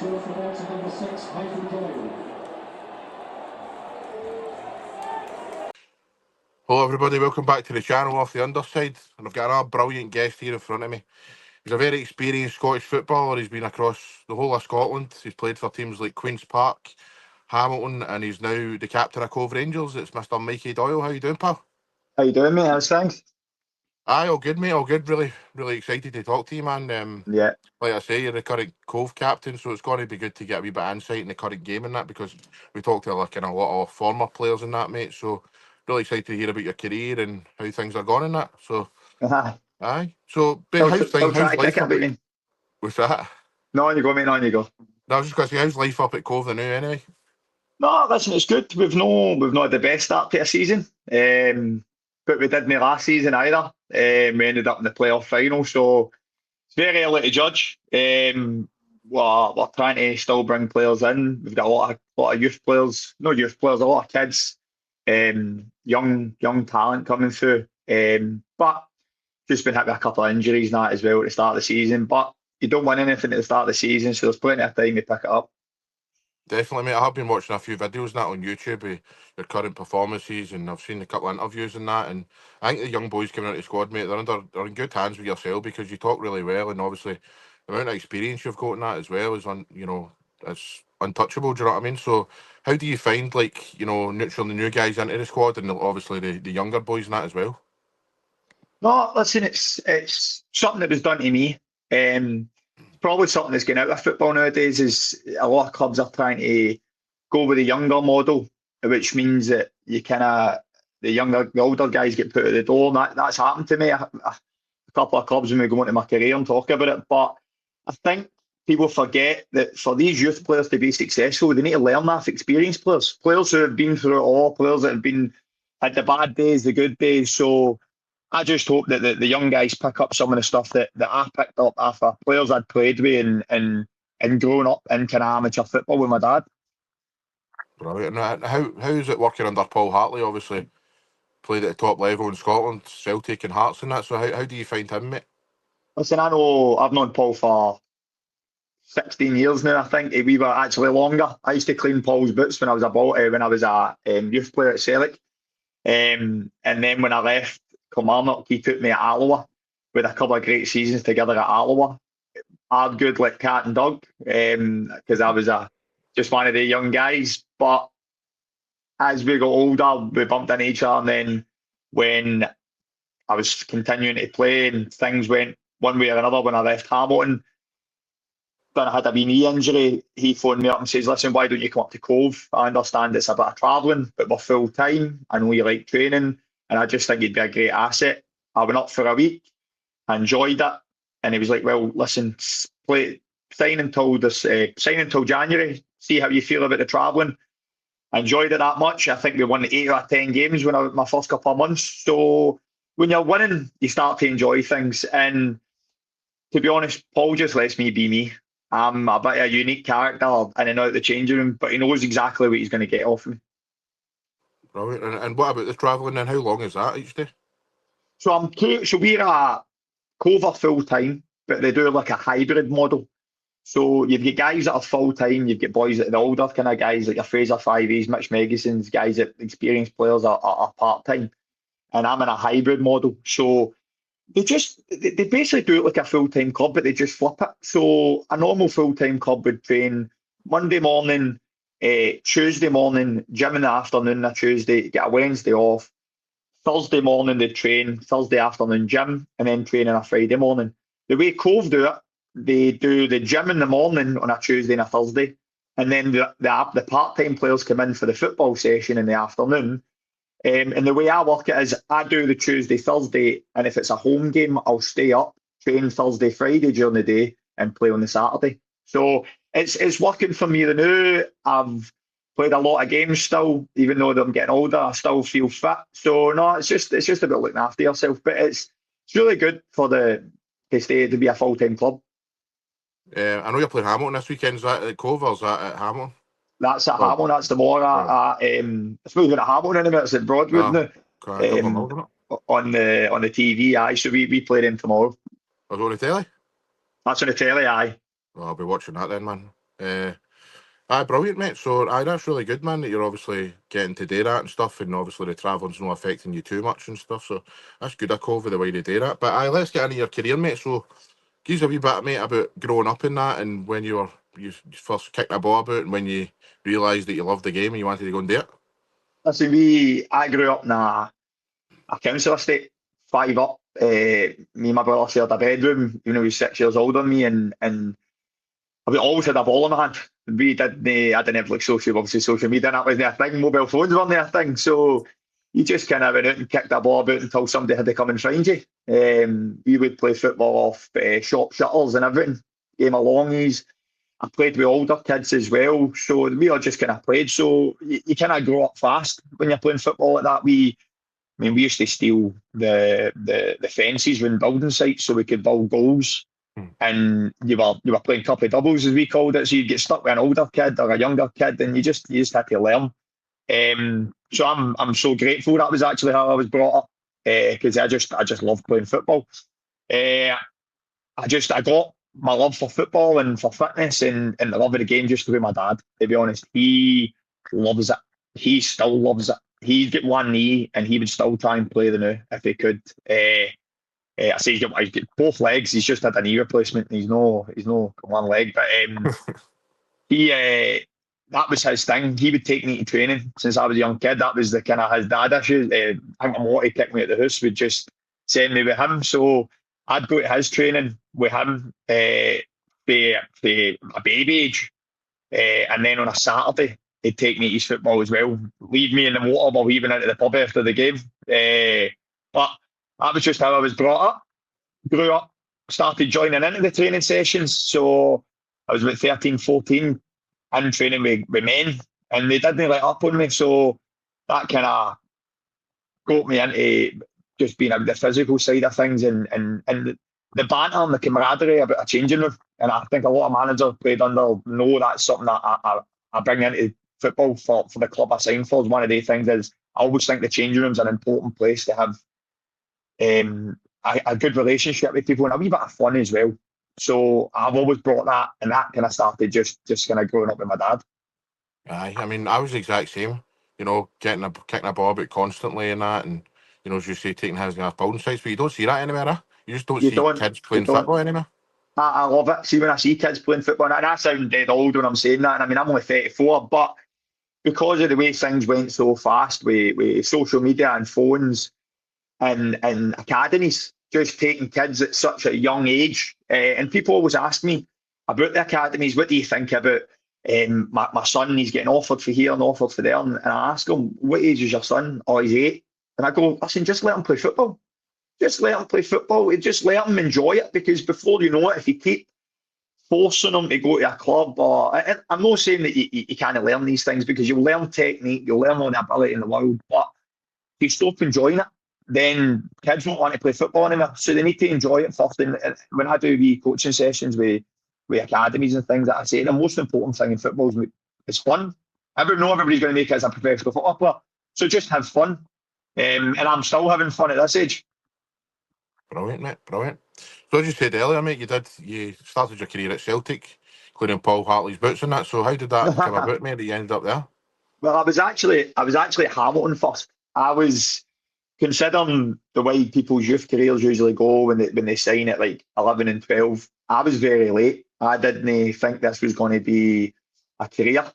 score for Bolton, number 6, Mikey Doyle. Hello everybody, welcome back to the channel Off the Underside, and I've got another brilliant guest here in front of me. He's a very experienced Scottish footballer. He's been across the whole of Scotland. He's played for teams like Queen's Park, Hamilton, and he's now the captain of Cove Rangers. It's Mr. Mikey Doyle. How you doing, pal? How you doing, mate? How's things? Aye, all good, mate, all good. Really excited to talk to you, man. Yeah. Like I say, you're the current Cove captain, so it's going to be good to get a wee bit of insight in the current game and that, because we talked to like, a lot of former players and that, mate. So really excited to hear about your career and how things are going and that. So aye. So how's life up at... What's that? No, on you go, mate. No, on you go. No, I was just going to say, how's life up at Cove the now anyway? No, listen, it's good. We've not had the best start to a season, but we didn't last season either. We ended up in the playoff final, so it's very early to judge. We're trying to still bring players in. We've got a lot of youth players, a lot of kids, young talent coming through. But just been hit with a couple of injuries and that as well at the start of the season. But you don't win anything at the start of the season, so there's plenty of time to pick it up. Definitely, mate. I have been watching a few videos and that on YouTube of your current performances, and I've seen a couple of interviews and that. And I think the young boys coming out of the squad, mate, they're in good hands with yourself, because you talk really well, and obviously the amount of experience you've got in that as well is it's untouchable. Do you know what I mean? So how do you find nurturing the new guys into the squad, and obviously the younger boys and that as well? No, listen, it's something that was done to me. Probably something that's going out of football nowadays is a lot of clubs are trying to go with the younger model, which means that the older guys get put at the door. And that's happened to me a couple of clubs when we go into my career and talk about it. But I think people forget that for these youth players to be successful, they need to learn that from experienced players who have been through it all, players that have had the bad days, the good days. So I just hope that the young guys pick up some of the stuff that I picked up after players I'd played with and growing up in kind of amateur football with my dad. Brilliant. And how is it working under Paul Hartley? Obviously played at the top level in Scotland, Celtic and Hearts and that. So how do you find him, mate? Listen, I know I've known Paul for 16 years now, I think. We were actually longer. I used to clean Paul's boots when I was a youth player at Celtic. And then when I left Kilmarnock, he put me at Alloa with a couple of great seasons together at Alloa. Hard good like cat and dog, because I was just one of the young guys. But as we got older, we bumped into each other. And then when I was continuing to play and things went one way or another, when I left Hamilton, then I had a wee knee injury. He phoned me up and says, "Listen, why don't you come up to Cove? I understand it's a bit of travelling, but we're full time and we like training. And I just think he'd be a great asset." I went up for a week, I enjoyed it. And he was like, "Well, listen, sign until January, see how you feel about the travelling." I enjoyed it that much. I think we won 8 out of 10 games my first couple of months. So when you're winning, you start to enjoy things. And to be honest, Paul just lets me be me. I'm a bit of a unique character in and out of the changing room, but he knows exactly what he's going to get off me. Brilliant. And what about the travelling then? How long is that each day? So we're at Cove full time, but they do like a hybrid model. So you've got guys that are full time, you've got boys that are the older kind of guys like your Fraser Fiveys, Mitch Megasons, guys that experienced players are part time, and I'm in a hybrid model. So they basically do it like a full time club, but they just flip it. So a normal full time club would train Monday morning, Tuesday morning, gym in the afternoon, a Tuesday, get a Wednesday off. Thursday morning they train, Thursday afternoon gym, and then train on a Friday morning. The way Cove do it, they do the gym in the morning on a Tuesday and a Thursday, and then the part-time players come in for the football session in the afternoon. And the way I work it is I do the Tuesday, Thursday, and if it's a home game, I'll stay up, train Thursday, Friday during the day, and play on the Saturday. So it's working for me now. I've played a lot of games still, even though I'm getting older. I still feel fit. So no, it's just about looking after yourself. But it's really good to be a full-time club. I know you're playing Hamilton this weekend. Is that at Cove or is that at Hamilton? That's at Hamilton. That's the more it's not even at Hamilton anymore. It's at Broadwood now. On the TV, aye. So we play them tomorrow. Was it on the telly? That's on the telly, aye. Well, I'll be watching that then, man. Brilliant, mate. So, that's really good, man, that you're obviously getting to do that and stuff, and obviously the travelling's not affecting you too much and stuff, so that's good, I cover the way to do that. But let's get into your career, mate. So, give us a wee bit, mate, about growing up in that and when you first kicked a ball about and when you realised that you loved the game and you wanted to go and do it. Listen, I grew up in a council estate, five up. Me and my brother shared a bedroom, he was 6 years older than me, and we always had a ball in my hand. I didn't have like social media, and that wasn't a thing. Mobile phones weren't a thing. So you just kind of went out and kicked that ball about until somebody had to come and find you. We would play football off shop shuttles and everything, game of longies. I played with older kids as well. So we all just kind of played. So you kind of grow up fast when you're playing football like that. We used to steal the fences when building sites so we could build goals. And you were playing couple of doubles as we called it, so you'd get stuck with an older kid or a younger kid, and you just had to learn. So I'm so grateful that was actually how I was brought up, because I just love playing football. I got my love for football and for fitness and the love of the game just through my dad. To be honest, he loves it. He still loves it. He'd get one knee and he would still try and play the new if he could. I say he's got both legs. He's just had a knee replacement. He's no one leg, but he that was his thing. He would take me to training since I was a young kid. That was the kind of his dad issue. I think my mother kicked me at the house would just send me with him. So I'd go to his training with him for a baby age, and then on a Saturday he'd take me to his football as well. Leave me in the motor while leaving into the pub after the game. But that was just how I was brought up. Grew up, started joining into the training sessions. So I was about 13, 14 in training with men, and they didn't let up on me. So that kind of got me into just being the physical side of things and the banter and the camaraderie about a changing room. And I think a lot of managers played under know that's something that I bring into football for the club I signed for. One of the things is I always think the changing room's an important place to have a good relationship with people and a wee bit of fun as well. So I've always brought that, and that kind of started just kind of growing up with my dad. Aye, I mean, I was the exact same. Kicking a ball about constantly and that, and as you say, taking hands off building sites, but you don't see that anywhere. You just don't see kids playing football anymore. I love it. See, when I see kids playing football, and I sound dead old when I'm saying that, and I mean, I'm only 34, but because of the way things went so fast with social media and phones and academies, just taking kids at such a young age, and people always ask me about the academies, what do you think about my son? He's getting offered for here and offered for there, and I ask him, what age is your son? Oh, he's 8. And I go, listen, just let him play football. Just let him play football. Just let him enjoy it, because before you know it, if you keep forcing him to go to a club, or I'm not saying that you can't learn these things, because you'll learn technique, you'll learn all the ability in the world, but if you stop enjoying it, then kids won't want to play football anymore. So they need to enjoy it first. And when I do wee coaching sessions with academies and things, that I say the most important thing in football is fun. Everybody's going to make it as a professional football player, so just have fun. And I'm still having fun at this age. Brilliant, mate. Brilliant. So as you said earlier, mate, you started your career at Celtic, including Paul Hartley's boots and that. So how did that come about, mate, that you ended up there? Well, I was actually at Hamilton first. I was considering the way people's youth careers usually go when they sign at like 11 and 12. I was very late. I didn't think this was going to be a career.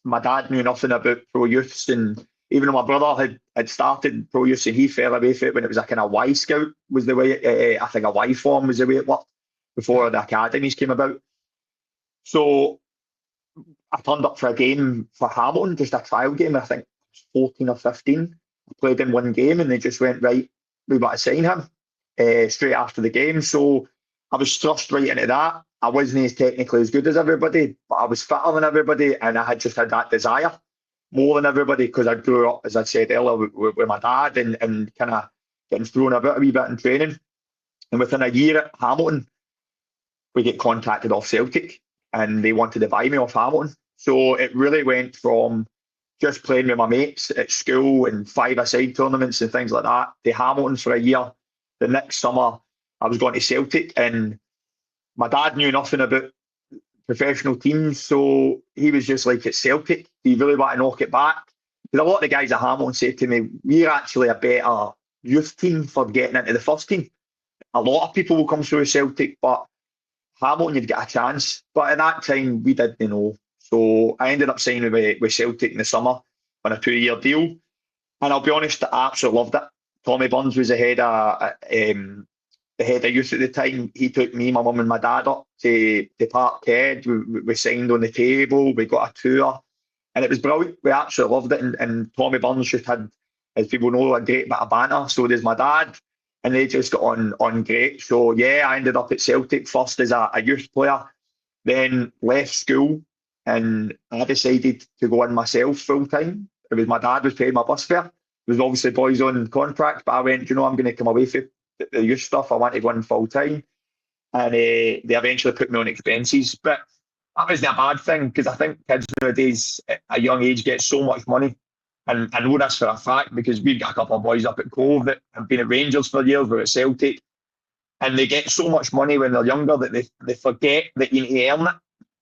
My dad knew nothing about pro youths, and even though my brother had started pro youths and he fell away from it when it was a kind of Y Scout was the way, I think a Y form was the way it worked before the academies came about. So I turned up for a game for Hamilton, just a trial game. I think I was 14 or 15. I played in one game and they just went, right, we want to sign him straight after the game. So I was thrust right into that. I wasn't as technically as good as everybody, but I was fitter than everybody, and I had just had that desire more than everybody, because I grew up, as I said earlier, with my dad and kind of getting thrown about a wee bit in training. And within a year at Hamilton, we get contacted off Celtic and they wanted to buy me off Hamilton. So it really went from just playing with my mates at school and five-a-side tournaments and things like that to Hamilton for a year. The next summer, I was going to Celtic, and my dad knew nothing about professional teams. So he was just like, at Celtic, do you really want to knock it back? Because a lot of the guys at Hamilton say to me, we're actually a better youth team for getting into the first team. A lot of people will come through Celtic, but Hamilton, you've got a chance. But at that time, we didn't know. So I ended up signing with Celtic in the summer on a 2-year deal. And I'll be honest, I absolutely loved it. Tommy Burns was the head of youth at the time. He took me, my mum and my dad up to Parkhead. We signed on the table. We got a tour. And it was brilliant. We absolutely loved it. And Tommy Burns just had, as people know, a great bit of banter. So does my dad. And they just got on great. So, yeah, I ended up at Celtic first as a youth player, then left school, and I decided to go in myself full time. It was my dad was paying my bus fare. It was obviously boys on contract, but I went, I'm going to come away from the youth stuff. I want to go in full time. And they eventually put me on expenses. But that wasn't a bad thing, because I think kids nowadays at a young age get so much money. And I know this for a fact, because we've got a couple of boys up at Cove that have been at Rangers for years, we're at Celtic, and they get so much money when they're younger that they forget that you need to earn it,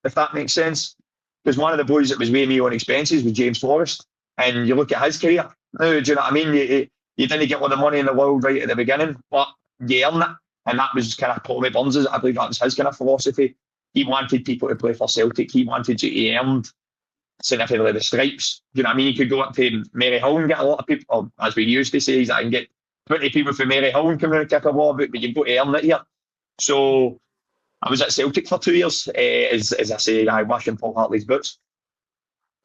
if that makes sense. Because one of the boys that was with me on expenses was James Forrest, and you look at his career. Now, do you know what I mean? You didn't get all the money in the world right at the beginning, but you earn it. And that was kind of Tommy Burns', I believe that was his kind of philosophy. He wanted people to play for Celtic. He wanted you to earn significantly the stripes. Do you know what I mean? You could go up to Maryhill and get a lot of people, or as we used to say, I can get 20 people from Maryhill and come in and kick a ball about, but you've got to earn it here. So I was at Celtic for 2 years, as I say, I washing Paul Hartley's boots.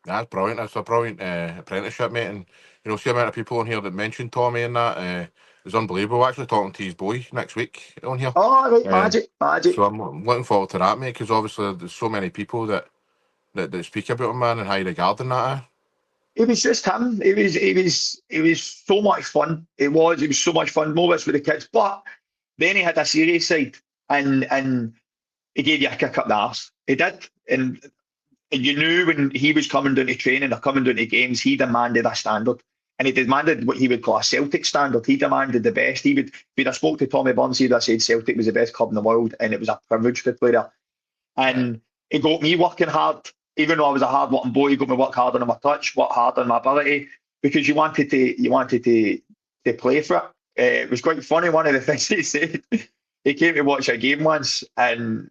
That's brilliant. That's a brilliant apprenticeship, mate. And see the amount of people on here that mentioned Tommy and that. It was unbelievable. We're actually talking to his boy next week on here. Oh, right, magic. So I'm looking forward to that, mate, because obviously there's so many people that speak about him, man, and high regard in that. It was just him. It was so much fun. It was so much fun. More with the kids, but then he had a serious side, and he gave you a kick up the arse. He did, and you knew when he was coming down to training or coming down to games, he demanded a standard, and he demanded what he would call a Celtic standard. He demanded the best. If he'd have spoke to Tommy Burns, he'd have said Celtic was the best club in the world, and it was a privilege to play there. And he got me working hard. Even though I was a hard working boy, he got me work hard on my touch, work hard on my ability, because you wanted to play for it. It was quite funny. One of the things he said, he came to watch a game once, and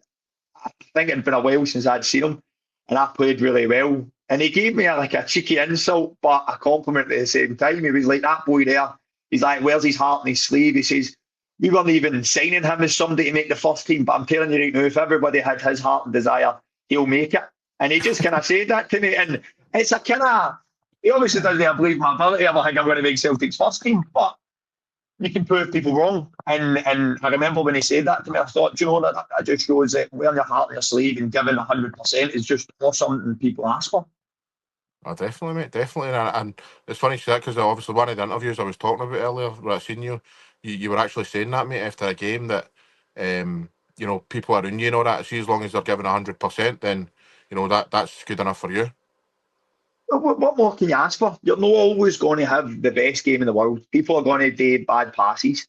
I think it had been a while since I'd seen him, and I played really well. And he gave me a cheeky insult, but a compliment at the same time. He was like, that boy there, he's like, wears his heart on his sleeve. He says, we weren't even signing him as somebody to make the first team, but I'm telling you right now, if everybody had his heart and desire, he'll make it. And he just kind of said that to me. And it's a kind of, he obviously doesn't believe my ability. I think I'm going to make Celtic's first team, but you can prove people wrong. And I remember when he said that to me, I thought, do you know, that just shows that wearing your heart on your sleeve and giving 100% is just not something people ask for. Oh, definitely, mate, definitely. And it's funny you say that, because obviously one of the interviews I was talking about earlier, where I seen you were actually saying that, mate, after a game, that people around you know that, see, as long as they're giving 100%, then that's good enough for you. What more can you ask for? You're not always going to have the best game in the world. People are going to do bad passes.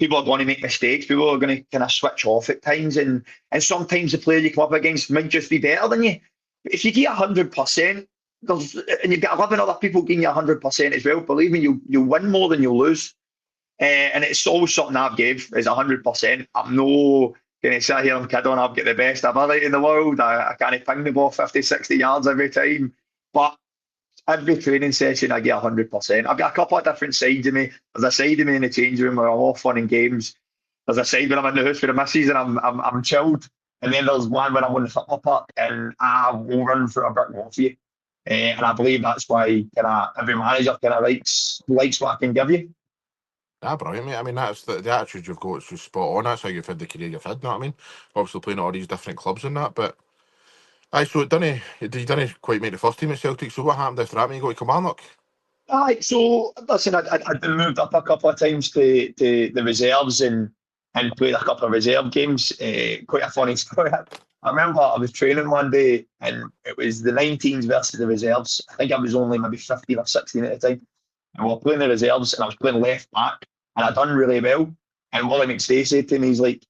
People are going to make mistakes. People are going to kind of switch off at times, and sometimes the player you come up against might just be better than you. But if you get 100%, and you've got 11 other people giving you 100% as well, believe me, you'll win more than you'll lose. And it's always something I've gave is 100%. I'm no going to sit here and kid on I've got the best ability in the world. I can't ping the ball 50, 60 yards every time. But every training session, I get 100%. I've got a couple of different sides of me. There's a side of me in the change room where I'm off running games. There's a side when I'm in the house for the missus and I'm chilled. And then there's one when I'm on the football park and I will run for a brick wall for you. And I believe that's why every manager likes what I can give you. Ah, brilliant, mate. I mean, that's the attitude you've got. It's just spot on. That's how you've had the career you've had. You know what I mean? Obviously playing at all these different clubs and that, but so you didn't quite make the first team at Celtic. So what happened after that when you got to Kilmarnock? So listen, I'd been moved up a couple of times to the reserves and played a couple of reserve games. Quite a funny story. I remember I was training one day and it was the 19s versus the reserves. I think I was only maybe 15 or 16 at the time. And we were playing the reserves and I was playing left back and I'd done really well. And Wally McStay said to me, he's like,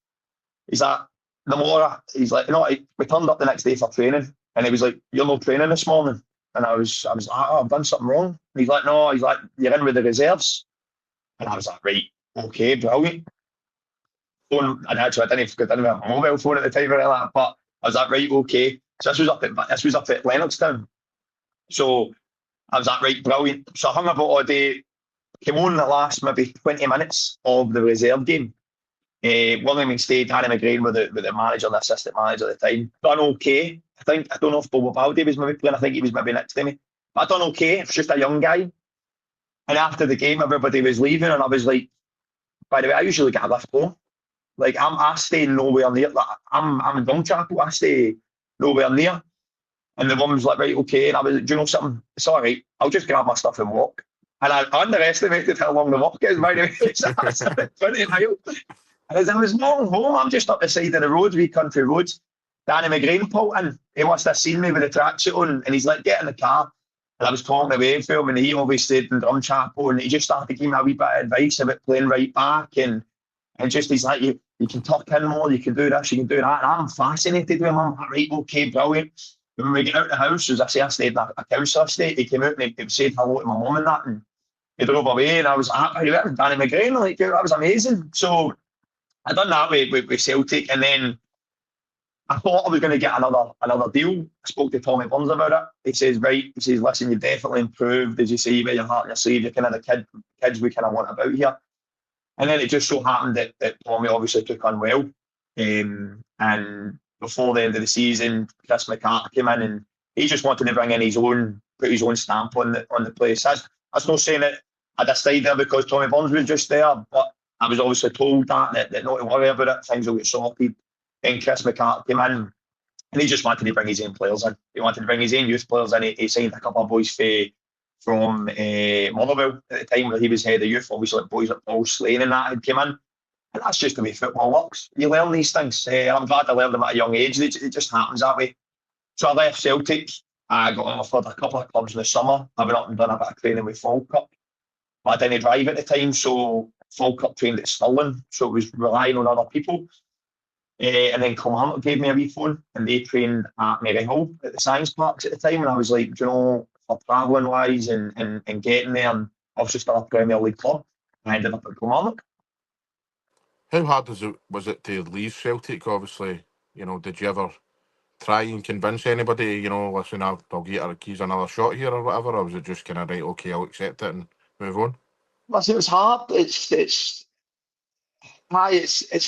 the more he's like, we turned up the next day for training, and he was like, "You're not training this morning," and I was like, "Oh, I've done something wrong." And he's like, "No," he's like, "You're in with the reserves," and I was like, "Right, okay, brilliant." Phone, and actually, I didn't have a mobile phone at the time or anything like that, but I was like, "Right, okay." So this was up at Lennoxtown. So I was like, "Right, brilliant." So I hung about all day, came on the last maybe 20 minutes of the reserve game. William stayed, Danny McGrain with the manager and the assistant manager at the time. Done okay. I don't know if Bobo Baldi was maybe playing. I think he was maybe next to me. But I done okay. It's just a young guy. And after the game, everybody was leaving, and I was like, by the way, I usually get a lift home. Like I stay nowhere near. Like, I'm in Drumchapel. I stay nowhere near. And the woman was like, right, okay. And I was like, do you know something? It's all right. I'll just grab my stuff and walk. And I underestimated how long the walk is, by the way. It's 20 miles. And as I was walking home, I'm just up the side of the road, wee country roads. Danny McGrain pulled in. He must have seen me with the tracksuit on, and he's like, get in the car. And I was talking away for him, and he obviously stayed in Drumchapel, and he just started giving me a wee bit of advice about playing right back, and just he's like, you can tuck in more, you can do this, you can do that. And I'm fascinated with him. I'm like, right, okay, brilliant. When we get out the house, as I say, I stayed in a council estate. He came out and he said hello to my mum and that, and he drove away, and I was happy with it. Danny McGrain, like, that was amazing. So I done that with Celtic, and then I thought I was going to get another deal. I spoke to Tommy Burns about it. He says, right, he says, listen, you've definitely improved, as you say, you wear your heart on your sleeve. You're kind of the kids we kind of want about here. And then it just so happened that Tommy obviously took unwell. And before the end of the season, Chris McCarthy came in, and he just wanted to bring in put his own stamp on the place. That's not saying that I'd have stayed there because Tommy Burns was just there, but I was obviously told that not to worry about it, things will get sorted. And Chris McCarthy came in, and he just wanted to bring his own players in. He wanted to bring his own youth players in. He signed a couple of boys from Motherwell at the time where he was head of youth. Obviously, like boys like Paul Slane and that had come in. And that's just the way football works. You learn these things. I'm glad I learned them at a young age. It just happens that way. So I left Celtic. I got offered a couple of clubs in the summer. I went up and done a bit of training with Falkirk. But I didn't drive at the time, so Falkirk trained at Stirling, so it was relying on other people. And then Kilmarnock gave me a wee phone, and they trained at Maryhill at the science parks at the time. And I was like, do you know, for travelling wise and getting there, and obviously still a Premier League club, I ended up at Kilmarnock. How hard was it to leave Celtic? Obviously, did you ever try and convince anybody, listen, I'll get our keys another shot here or whatever, or was it just kind of, right, okay, I'll accept it and move on? Listen, it was hard. It's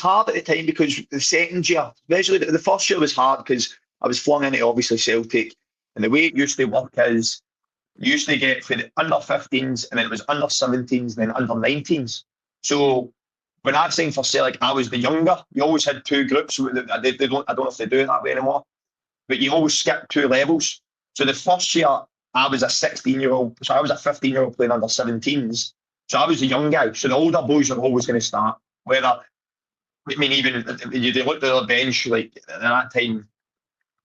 hard at the time because the second year, especially the first year, was hard because I was flung into obviously Celtic, and the way it used to work is you used to get for the under 15s, and then it was under 17s, and then under 19s. So when I signed for Celtic, I was the younger. You always had two groups. I don't know if they do it that way anymore, but you always skip two levels. So the first year, I was a 16-year-old, so I was a 15-year-old playing under 17s. So I was the young guy. So the older boys are always going to start. Whether, I mean, even you look at the bench, like at that time,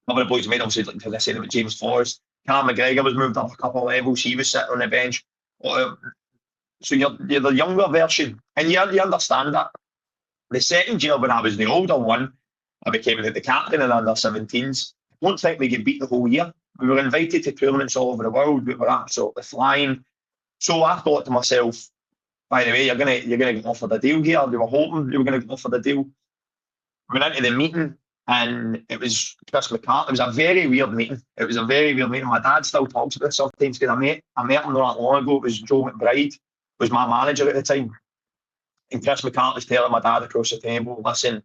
one of the boys made obviously, like I said about James Forrest, Cam McGregor was moved up a couple of levels. He was sitting on the bench. So you're the younger version, and you understand that. The second year, when I was the older one, I became the captain in under 17s. I don't think we get beat the whole year. We were invited to tournaments all over the world. We were absolutely flying. So I thought to myself, by the way, you're gonna get offered a deal here. They were hoping you were gonna get offered a deal. We went into the meeting, and it was Chris McCarthy. It was a very weird meeting. My dad still talks about it sometimes because I met him not that long ago. It was Joe McBride, was my manager at the time. And Chris McCarthy's telling my dad across the table, listen,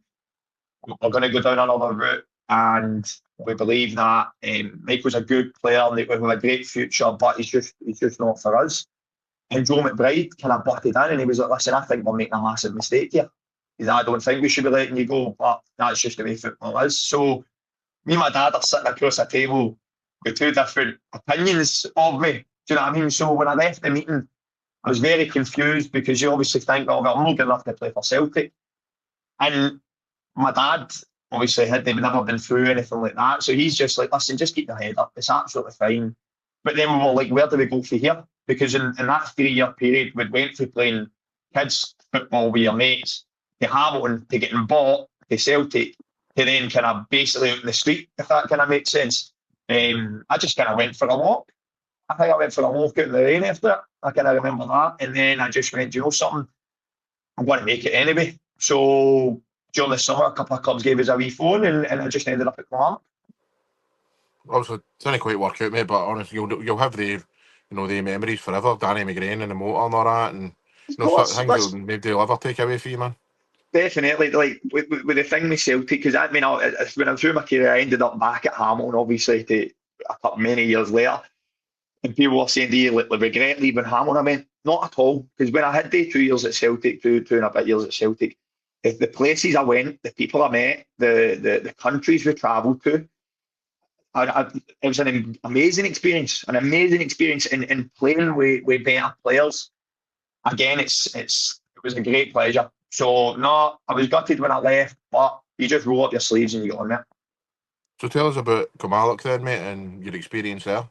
we're going to go down another route, and we believe that Michael's a good player and we have a great future, but he's just not for us. And Joe McBride kind of butted in, and he was like, listen, I think we're making a massive mistake here. He said, I don't think we should be letting you go, but that's just the way football is. So me and my dad are sitting across a table with two different opinions of me. Do you know what I mean? So when I left the meeting, I was very confused because you obviously think, oh, well, I'm not good enough to play for Celtic. And my dad obviously they've never been through anything like that. So he's just like, listen, just keep your head up. It's absolutely fine. But then we were like, where do we go from here? Because in that 3-year period, we went from playing kids football with your mates to Hamilton to getting bought to Celtic to then kind of basically out in the street, if that kind of makes sense. I just kind of went for a walk. I think I went for a walk out in the rain after it. I kind of remember that. And then I just went, do you know something? I'm going to make it anyway. So during the summer, a couple of clubs gave us a wee phone, and I just ended up at Clark. Obviously, it didn't quite work out, mate, but honestly, you'll have the memories forever. Danny McGrain and the motor and all that, and Of certain course, things that maybe they'll ever take away from you, man. definitely. Like with the thing with Celtic, because I mean, when I was through my career, I ended up back at Hamilton, obviously, to many years later. And people were saying, do you regret leaving Hamilton? I mean, not at all. Because when I had the 2 years at Celtic, two and a bit years at Celtic, the places I went, the people I met, the countries we travelled to, it was an amazing experience, in playing with better players. Again, it was a great pleasure. So no, I was gutted when I left, but you just roll up your sleeves and you get on it. So tell us about Kilmarnock then, mate, and your experience there.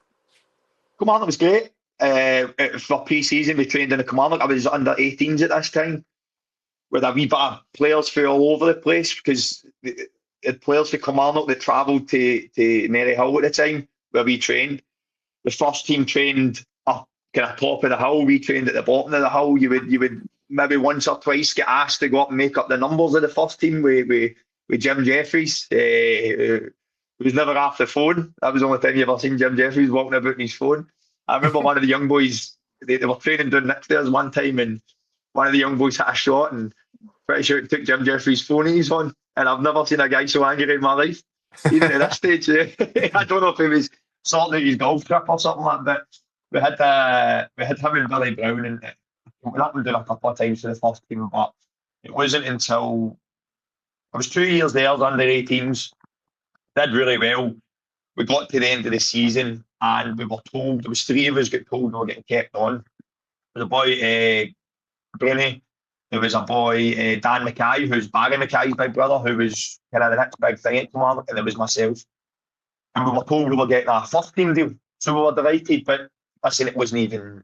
Kilmarnock was great. For pre-season, we trained in the Kilmarnock. I was under 18s at this time, with a wee bit of players from all over the place, because the players for Kilmarnock that travelled to Maryhill at the time, where we trained. The first team trained up kind of top of the hill. We trained at the bottom of the hill. You would maybe once or twice get asked to go up and make up the numbers of the first team with Jim Jeffries. He was never off the phone. That was the only time you ever seen Jim Jeffries walking about on his phone. I remember one of the young boys, they were training down next to us one time, and one of the young boys hit a shot, and pretty sure it took Jim Jeffries' phone he's on. And I've never seen a guy so angry in my life, even at this stage. I don't know if he was sorting out his golf trip or something like that. We had him and Billy Brown, and we let him do a couple of times for the first team, but it wasn't until I was 2 years there, under 18s, did really well. We got to the end of the season, and we were told, there was three of us got told we were getting kept on. There was a boy, Brenny, there was a boy, Dan Mackay, who's Barry Mackay's big brother, who was kind of the next big thing at Kilmarnock, and there was myself. And we were told we were getting a first team deal. So we were delighted, but listen, it wasn't even,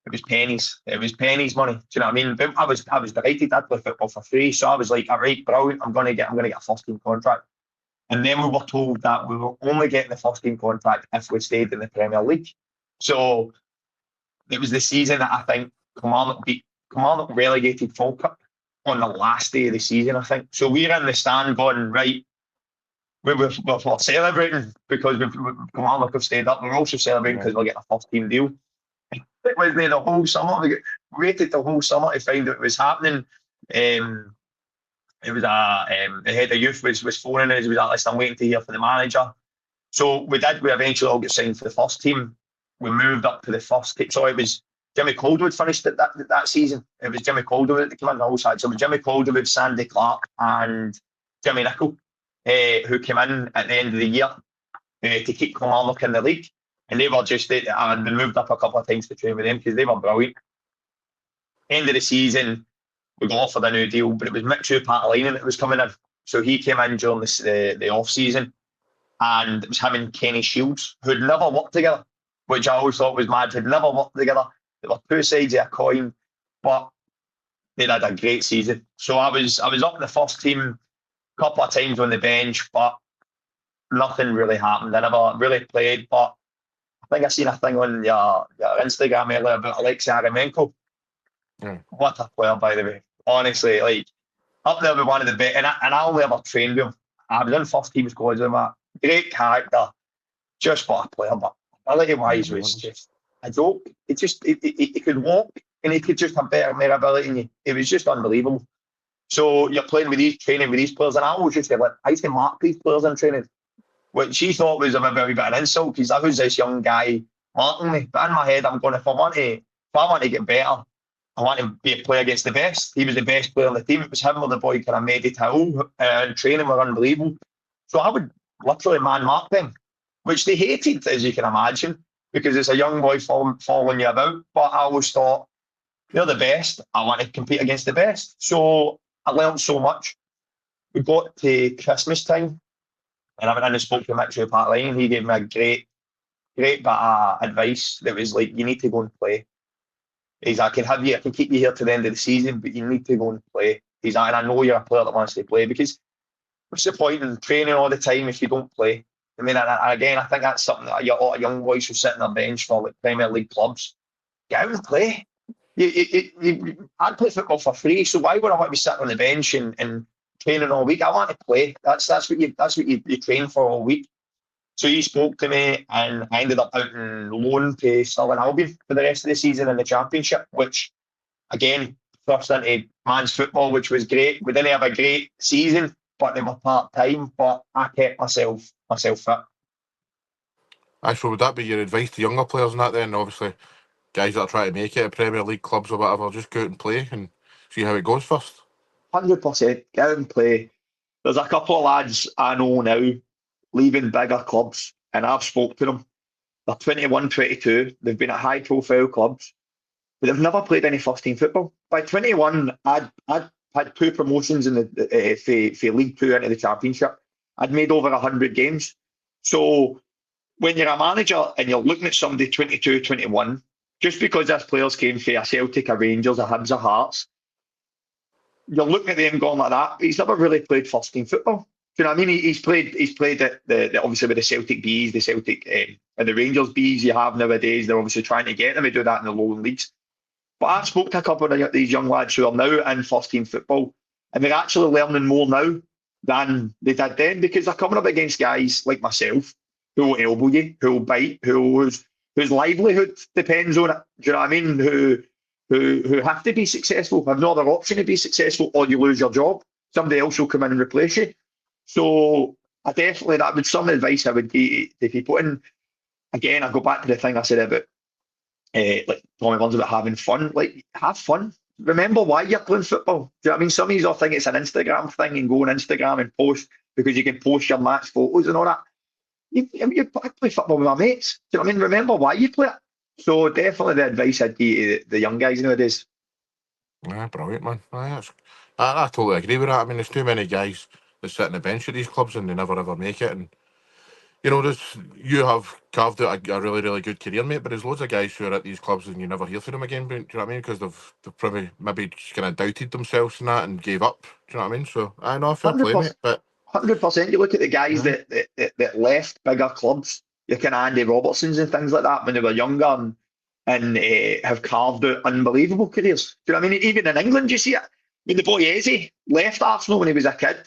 it was pennies. It was pennies money. Do you know what I mean? I was delighted. I'd play football for free. So I was like, all right, brilliant, I'm gonna get a first team contract. And then we were told that we were only getting the first team contract if we stayed in the Premier League. So it was the season that I think Kilmarnock relegated Falkirk on the last day of the season, I think. So we're in the stand going, right, we're celebrating because Kilmarnock have stayed up. We're also celebrating because we're getting a first team deal. It was there the whole summer. We waited the whole summer to find out it was happening. It was the head of youth was phoning us. He was like, listen, I'm waiting to hear from the manager. So we eventually all got signed for the first team. We moved up to the first team. So it was Jimmy Calderwood finished it that season. It was Jimmy Calderwood that came in the whole side. So it was Jimmy Calderwood, Sandy Clark, and Jimmy Nicholl, who came in at the end of the year to keep Kilmarnock in the league. And they were just, I had been moved up a couple of times to train with them because they were brilliant. End of the season, we got offered a new deal, but it was Mitchell Patalainen that was coming in. So he came in during the off season, and it was him and Kenny Shields, who'd never worked together, which I always thought was mad. Had never worked together. They were two sides of a coin, but they had a great season. So I was up in the first team a couple of times on the bench, but nothing really happened. I never really played, but I think I seen a thing on your Instagram earlier about Alexei Aremenko. What a player, by the way. Honestly, like, up there with one of the best. And I only ever trained with him. I was in first team squads with him. Great character. Just what a player. But ability-wise was just a joke. He could walk, and he could just have more ability than you. It was just unbelievable. So you're training with these players, and I always used to I used to mark these players in training, which she thought was a very bit of an insult, because I was this young guy marking me. But in my head, I'm going, if I want to get better, I want to be a player against the best. He was the best player on the team. It was him or the boy kind of made it out, and training were unbelievable. So I would literally man mark them, which they hated, as you can imagine, because it's a young boy following you about. But I always thought, they're the best. I want to compete against the best. So I learned so much. We got to Christmas time, and I went in and spoke to Mitchell Patalainen. He gave me a great bit of advice that was like, you need to go and play. He's like, I can keep you here to the end of the season, but you need to go and play. He's like, and I know you're a player that wants to play, because what's the point in training all the time if you don't play? I mean, again, I think that's something that a lot of young boys who sit on the bench for like Premier League clubs, get out and play. I'd play football for free, so why would I want to be sitting on the bench and training all week? I want to play. That's what you train for all week. So he spoke to me, and I ended up out on loan to Stirling Albion for the rest of the season in the Championship, which again thrust into man's football, which was great. We didn't have a great season, but they were part time. But I kept myself fit. Actually, would that be your advice to younger players and that then? Obviously, guys that are trying to make it at Premier League clubs or whatever, just go out and play and see how it goes first. 100%, get out and play. There's a couple of lads I know now leaving bigger clubs, and I've spoke to them. They're 21, 22. They've been at high profile clubs, but they've never played any first team football. By 21, I'd had 2 promotions in the for League Two into the Championship. I'd made over 100 games. So when you're a manager and you're looking at somebody 22, 21, just because this players came for a Celtic, a Rangers, a Hibs, a Hearts, you're looking at them going like that. He's never really played first team football. Do you know what I mean? He's played at the obviously with the Celtic Bs, the Celtic and the Rangers Bs you have nowadays. They're obviously trying to get them to do that in the lower leagues. But I've spoke to a couple of these young lads who are now in first team football, and they're actually learning more now than they did then, because they're coming up against guys like myself who will elbow you, who will bite, whose livelihood depends on it. Do you know what I mean? Who have to be successful, have no other option to be successful, or you lose your job. Somebody else will come in and replace you. So I definitely, that would some advice I would give to people. And again, I go back to the thing I said about like Tommy Burns about having fun. Like, have fun. Remember why you're playing football. Do you know what I mean? Some of you think it's an Instagram thing and go on Instagram and post because you can post your match photos and all that. I play football with my mates. Do you know what I mean? Remember why you play it. So definitely the advice I'd give to the young guys nowadays. Yeah, brilliant, man. I totally agree with that. I mean, there's too many guys that sit on the bench at these clubs and they never ever make it. And you know, you have carved out a really, really good career, mate. But there's loads of guys who are at these clubs and you never hear from them again. Do you know what I mean? Because they've probably maybe just kind of doubted themselves and that and gave up. Do you know what I mean? So I know, fair play, mate. But 100%. You look at the guys that left bigger clubs, your kind of Andy Robertsons and things like that when they were younger and have carved out unbelievable careers. Do you know what I mean? Even in England, you see it. I mean, the boy Eze left Arsenal when he was a kid,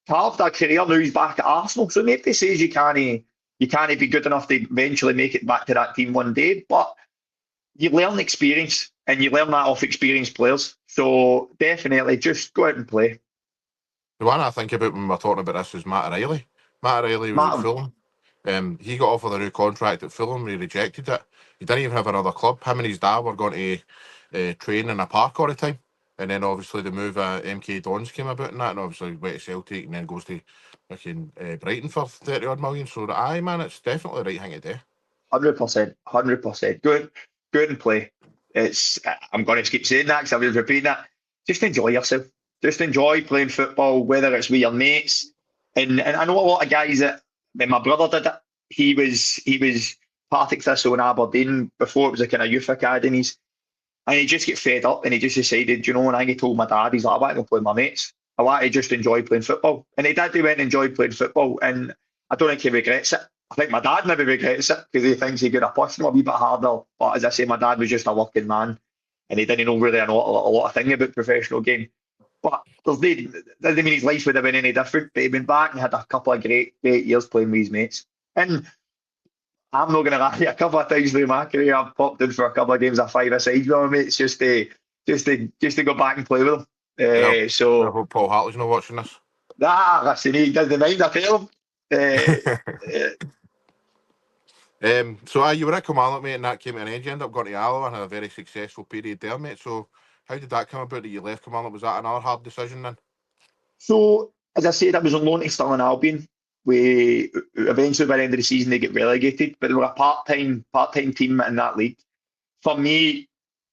carved a career, now he's back at Arsenal. So nobody says you can't be good enough to eventually make it back to that team one day, but you learn experience and you learn that off experienced players. So definitely just go out and play. the one I think about when we're talking about this is Matt O'Reilly. Matt O'Reilly was at Fulham. He got offered a new contract at Fulham. He rejected it. He didn't even have another club. Him and his dad were going to train in a park all the time. And then obviously the move MK Dons came about and that, and obviously went to Celtic and then goes to Brighton for 30 odd million. So aye, man, it's definitely the right thing to do. 100%, 100%. Go out and play. I'm going to keep saying that because I was repeating that. Just enjoy yourself. Just enjoy playing football, whether it's with your mates. And I know a lot of guys that when my brother did it, he was Partick Thistle in Aberdeen before it was a kind of youth academies. And he just get fed up and he just decided, you know, and I think he told my dad, he's like, I want to go play with my mates. I want to just enjoy playing football. And he did, he went and enjoyed playing football. And I don't think he regrets it. I think my dad maybe regrets it because he thinks he could have pushed him a wee bit harder. But as I say, my dad was just a working man and he didn't know really a lot of thing about professional game. But doesn't mean his life would have been any different. But he went back and had a couple of great years playing with his mates. And I'm not going to lie, a couple of times through my career, I've popped in for a couple of games of 5-a-side with my mates just to go back and play with them. So I hope Paul Hartley's not watching this. Listen, he doesn't mind, I tell him. So you were at Kilmarnock, mate, and that came to an end. You ended up going to Alloa and had a very successful period there, mate. So how did that come about that you left Kilmarnock? Was that another hard decision then? So, as I said, I was on loan to Stirling Albion. We eventually by the end of the season they get relegated, but they were a part-time team in that league. For me,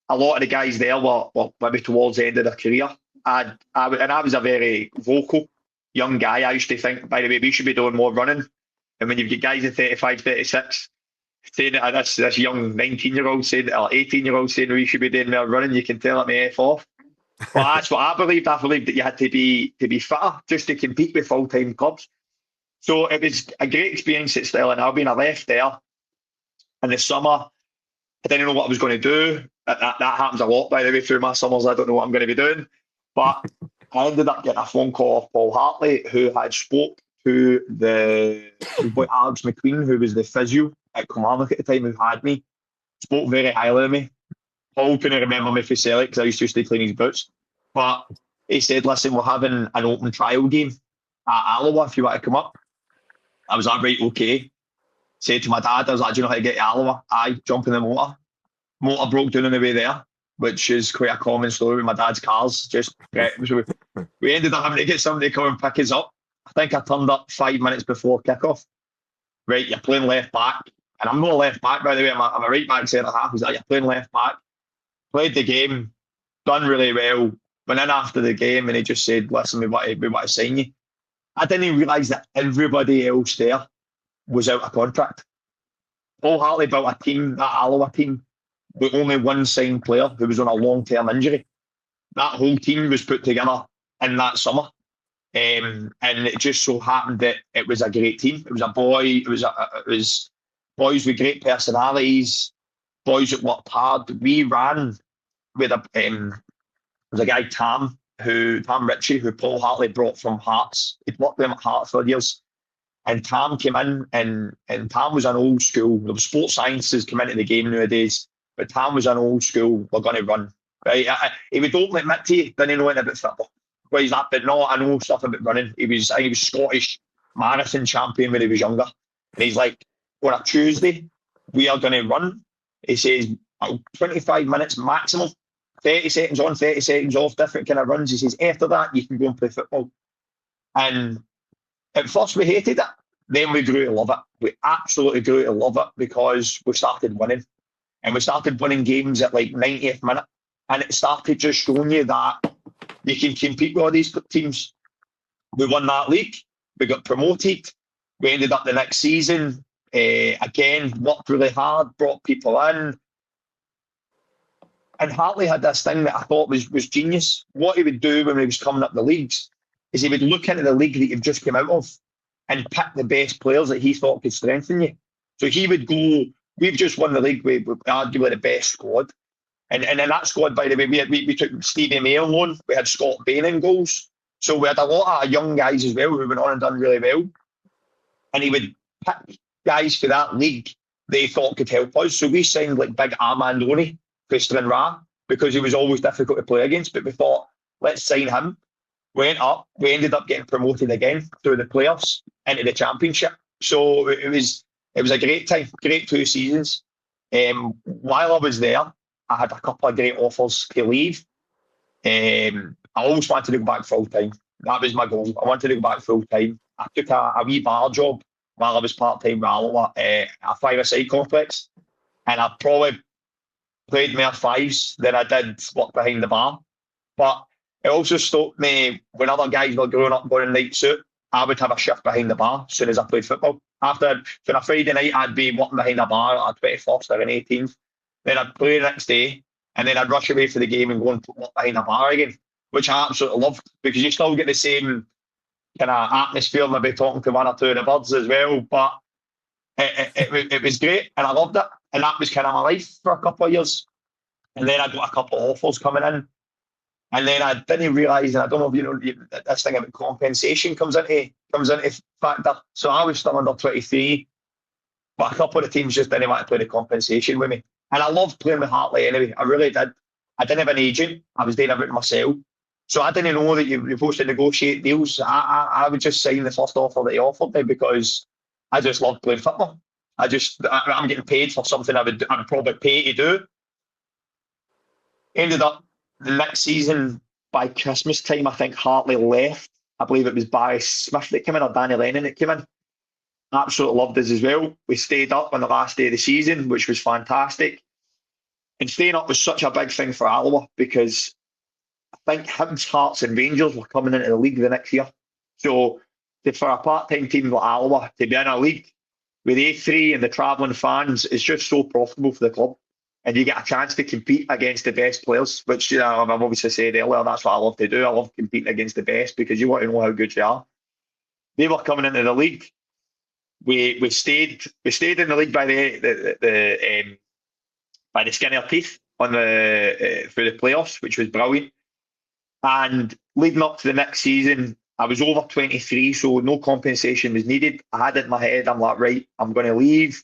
a lot of the guys there were maybe towards the end of their career. I was a very vocal young guy. I used to think, by the way, we should be doing more running. And when you've got guys at 35, 36 saying that this young 19-year-old saying or 18-year-old saying we should be doing more running, you can tell it me F off. Well, that's what I believed. I believed that you had to be fitter just to compete with full-time clubs. So it was a great experience at Stirling Albion. I left there in the summer. I didn't know what I was going to do. That happens a lot, by the way, through my summers. I don't know what I'm going to be doing. But I ended up getting a phone call off Paul Hartley, who had spoke to the boy Alex McQueen, who was the physio at Kilmarnock at the time, who had me. Spoke very highly of me. Paul couldn't remember me for Celtic because I used to clean his boots. But he said, listen, we're having an open trial game at Alloa if you want to come up. I was like, right, okay. Said to my dad, I was like, do you know how to get to Alloa? I jump in the motor. Motor broke down on the way there, which is quite a common story with my dad's cars. We ended up having to get somebody to come and pick us up. I think I turned up 5 minutes before kickoff. Right, you're playing left back. And I'm not a left back, by the way. I'm a right back centre half. He's like, you're playing left back. Played the game, done really well. Went in after the game and he just said, listen, we want to sign you. I didn't realise that everybody else there was out of contract. Paul Hartley built a team, that Alloa team, with only one signed player who was on a long-term injury. That whole team was put together in that summer. And it just so happened that it was a great team. It was it was boys with great personalities, boys that worked hard. We ran with there's a guy, Tam Ritchie, who Paul Hartley brought from Hearts. He'd worked with him at Hearts for years. And Tam came in, and Tam was an old school. There was sports sciences come into the game nowadays, but Tam was an old school, we're going to run. Right? He would openly admit to you, didn't know anything about football. Well, he's that, but no, I know stuff about running. He was Scottish marathon champion when he was younger. And he's like, on a Tuesday, we are going to run. He says, 25 minutes maximum, 30 seconds on, 30 seconds off, different kind of runs. He says, after that, you can go and play football. And at first, we hated it. Then we grew to love it. We absolutely grew to love it because we started winning. And we started winning games at like 90th minute. And it started just showing you that you can compete with all these teams. We won that league. We got promoted. We ended up the next season. Again, worked really hard, brought people in. And Hartley had this thing that I thought was genius. What he would do when he was coming up the leagues is he would look into the league that you've just come out of and pick the best players that he thought could strengthen you. So he would go, we've just won the league with arguably the best squad. And in that squad, by the way, we took Stevie May on loan. We had Scott Bain in goals. So we had a lot of young guys as well who went on and done really well. And he would pick guys for that league they thought could help us. So we signed like big Armand Oney, Christian Ra, because he was always difficult to play against. But we thought, let's sign him. Went up. We ended up getting promoted again through the playoffs into the championship. So it was a great time, great 2 seasons. While I was there, I had a couple of great offers to leave. I always wanted to go back full time. That was my goal. I wanted to go back full time. I took a wee bar job while I was part time with Alloa, a five-a-side complex, and I probably played more fives than I did work behind the bar. But it also stopped me when other guys were growing up going in night suit. I would have a shift behind the bar as soon as I played football. For a Friday night, I'd be working behind the bar at 21st or an 18th. Then I'd play the next day, and then I'd rush away for the game and go and work behind the bar again, which I absolutely loved because you still get the same kind of atmosphere, maybe talking to one or two of the birds as well. But it was great, and I loved it. And that was kind of my life for a couple of years. And then I got a couple of offers coming in. And then I didn't realise, and I don't know if you know, this thing about compensation comes into factor. So I was still under 23, but a couple of the teams just didn't want to play the compensation with me. And I loved playing with Hartley anyway. I really did. I didn't have an agent. I was doing everything myself. So I didn't know that you're supposed to negotiate deals. I would just sign the first offer that he offered me because I just loved playing football. I'm getting paid for something I would probably pay to do. Ended up the next season, by Christmas time, I think Hartley left. I believe it was Barry Smith that came in or Danny Lennon that came in. Absolutely loved us as well. We stayed up on the last day of the season, which was fantastic. And staying up was such a big thing for Alloa because I think Hibs, Hearts and Rangers were coming into the league the next year. So for a part-time team like Alloa to be in a league with A3 and the travelling fans is just so profitable for the club. and you get a chance to compete against the best players, which I've obviously said earlier, that's what I love to do. I love competing against the best because you want to know how good you are. They were coming into the league. We stayed in the league by the skin of our teeth on the through the playoffs, which was brilliant. And leading up to the next season, I was over 23, so no compensation was needed. I had it in my head, I'm like, right, I'm going to leave.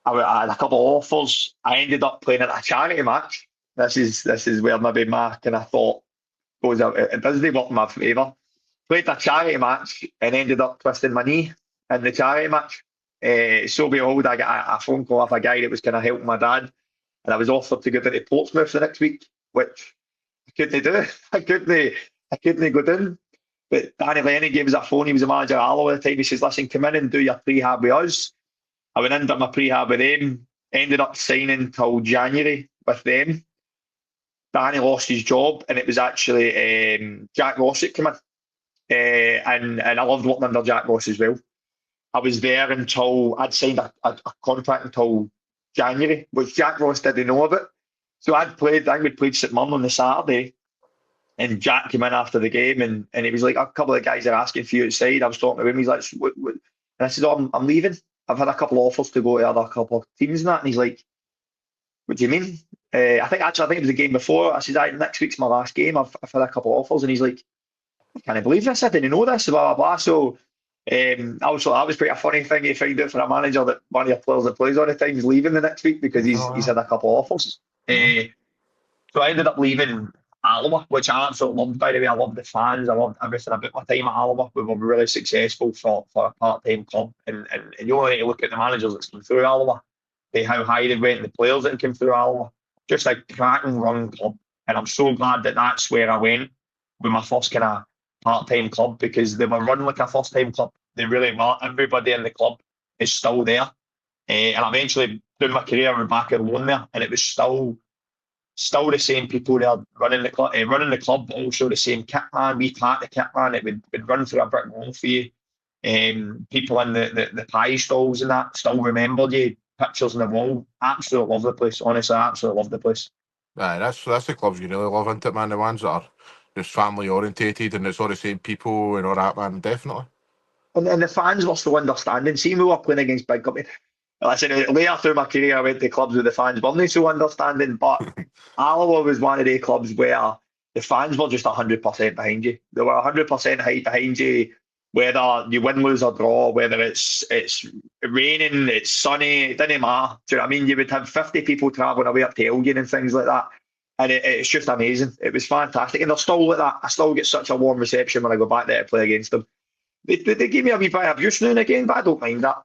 I had a couple of offers. I ended up playing at a charity match. This is where maybe my kind of thought goes out. It doesn't work in my favour. Played a charity match and ended up twisting my knee in the charity match. So behold, I got a phone call off a guy that was kind of helping my dad, and I was offered to go down to Portsmouth the next week, which I couldn't do. I couldn't go down. But Danny Lennon gave us a phone. He was a manager at Alloa at the time. He says, listen, come in and do your prehab with us. I went in, done my prehab with them, ended up signing till January with them. Danny lost his job, and it was actually Jack Ross that came in. And I loved working under Jack Ross as well. I was there until I'd signed a contract until January, which Jack Ross didn't know about. So I think we'd played St Mirren on the Saturday, and Jack came in after the game, and he was like, a couple of guys are asking for you outside. I was talking to him. He's like, what? And I said, oh, I'm leaving. I've had a couple of offers to go to other couple of teams and that. And he's like, what do you mean? I think it was the game before. I said, next week's my last game. I've had a couple of offers. And he's like, I can't believe this. I didn't know this, blah, blah, blah. So also, that was pretty a funny thing to find out for a manager that one of your players that plays all the time is leaving the next week because he's had a couple of offers. So I ended up leaving Alloa, which I absolutely loved, by the way. I loved the fans. I loved everything about my time at Alloa. We were really successful for a part-time club. And you only need to look at the managers that's come through Alloa, how high they went, the players that came through Alloa. Just a cracking run club. And I'm so glad that that's where I went with my first kind of part-time club, because they were run like a first-time club. They really were. Everybody in the club is still there. And eventually, through my career, I went back and won there, and it was still the same people there running the club, but also the same kit man. We packed the kit man. It would run through a brick wall for you. People in the pie stalls and that still remembered you. Pictures on the wall. Absolutely love the place. Honestly, I absolutely love the place. Aye, that's the clubs you really love, isn't it, man? The ones that are just family orientated and it's all the same people and all that, man. Definitely. And the fans were so understanding. See, we were playing against big companies. Listen, later through my career, I went to clubs with the fans weren't so understanding, but Alloa was one of the clubs where the fans were just 100% behind you. They were 100% behind you, whether you win, lose or draw, whether it's raining, it's sunny, it didn't matter. Do you know what I mean? You would have 50 people travelling away up to Elgin and things like that. And it's just amazing. It was fantastic. And they're still like that. I still get such a warm reception when I go back there to play against them. They give me a wee bit of abuse now and again, but I don't mind that.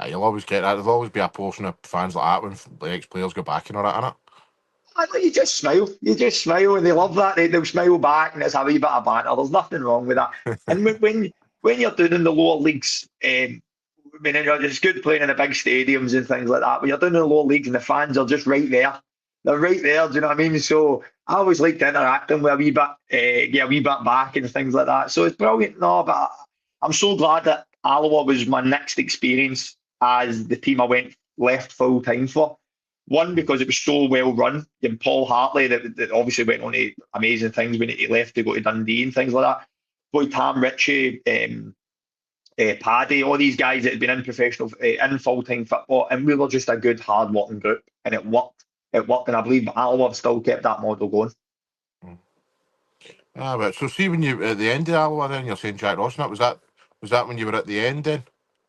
You'll always get that. There'll always be a portion of fans like that when the ex-players go back and all that, innit? I know, you just smile. You just smile, and they love that. They'll smile back, and it's a wee bit of banter. There's nothing wrong with that. And when you're doing in the lower leagues, I mean, it's good playing in the big stadiums and things like that. When you're doing in the lower leagues and the fans are just right there, they're right there. Do you know what I mean? So I always like to interact with a wee bit, get a wee bit back and things like that. So it's brilliant. No, but I'm so glad that Alloa was my next experience as the team I left full time for. One, because it was so well run. And Paul Hartley, that obviously went on to amazing things when he left to go to Dundee and things like that. Boy, Tam Ritchie, Paddy, all these guys that had been in full time football, and we were just a good, hard working group, and it worked. It worked, and I believe Alloa have still kept that model going. But so see, when you at the end of Alloa, then you're saying Jack Ross, was that when you were at the end then?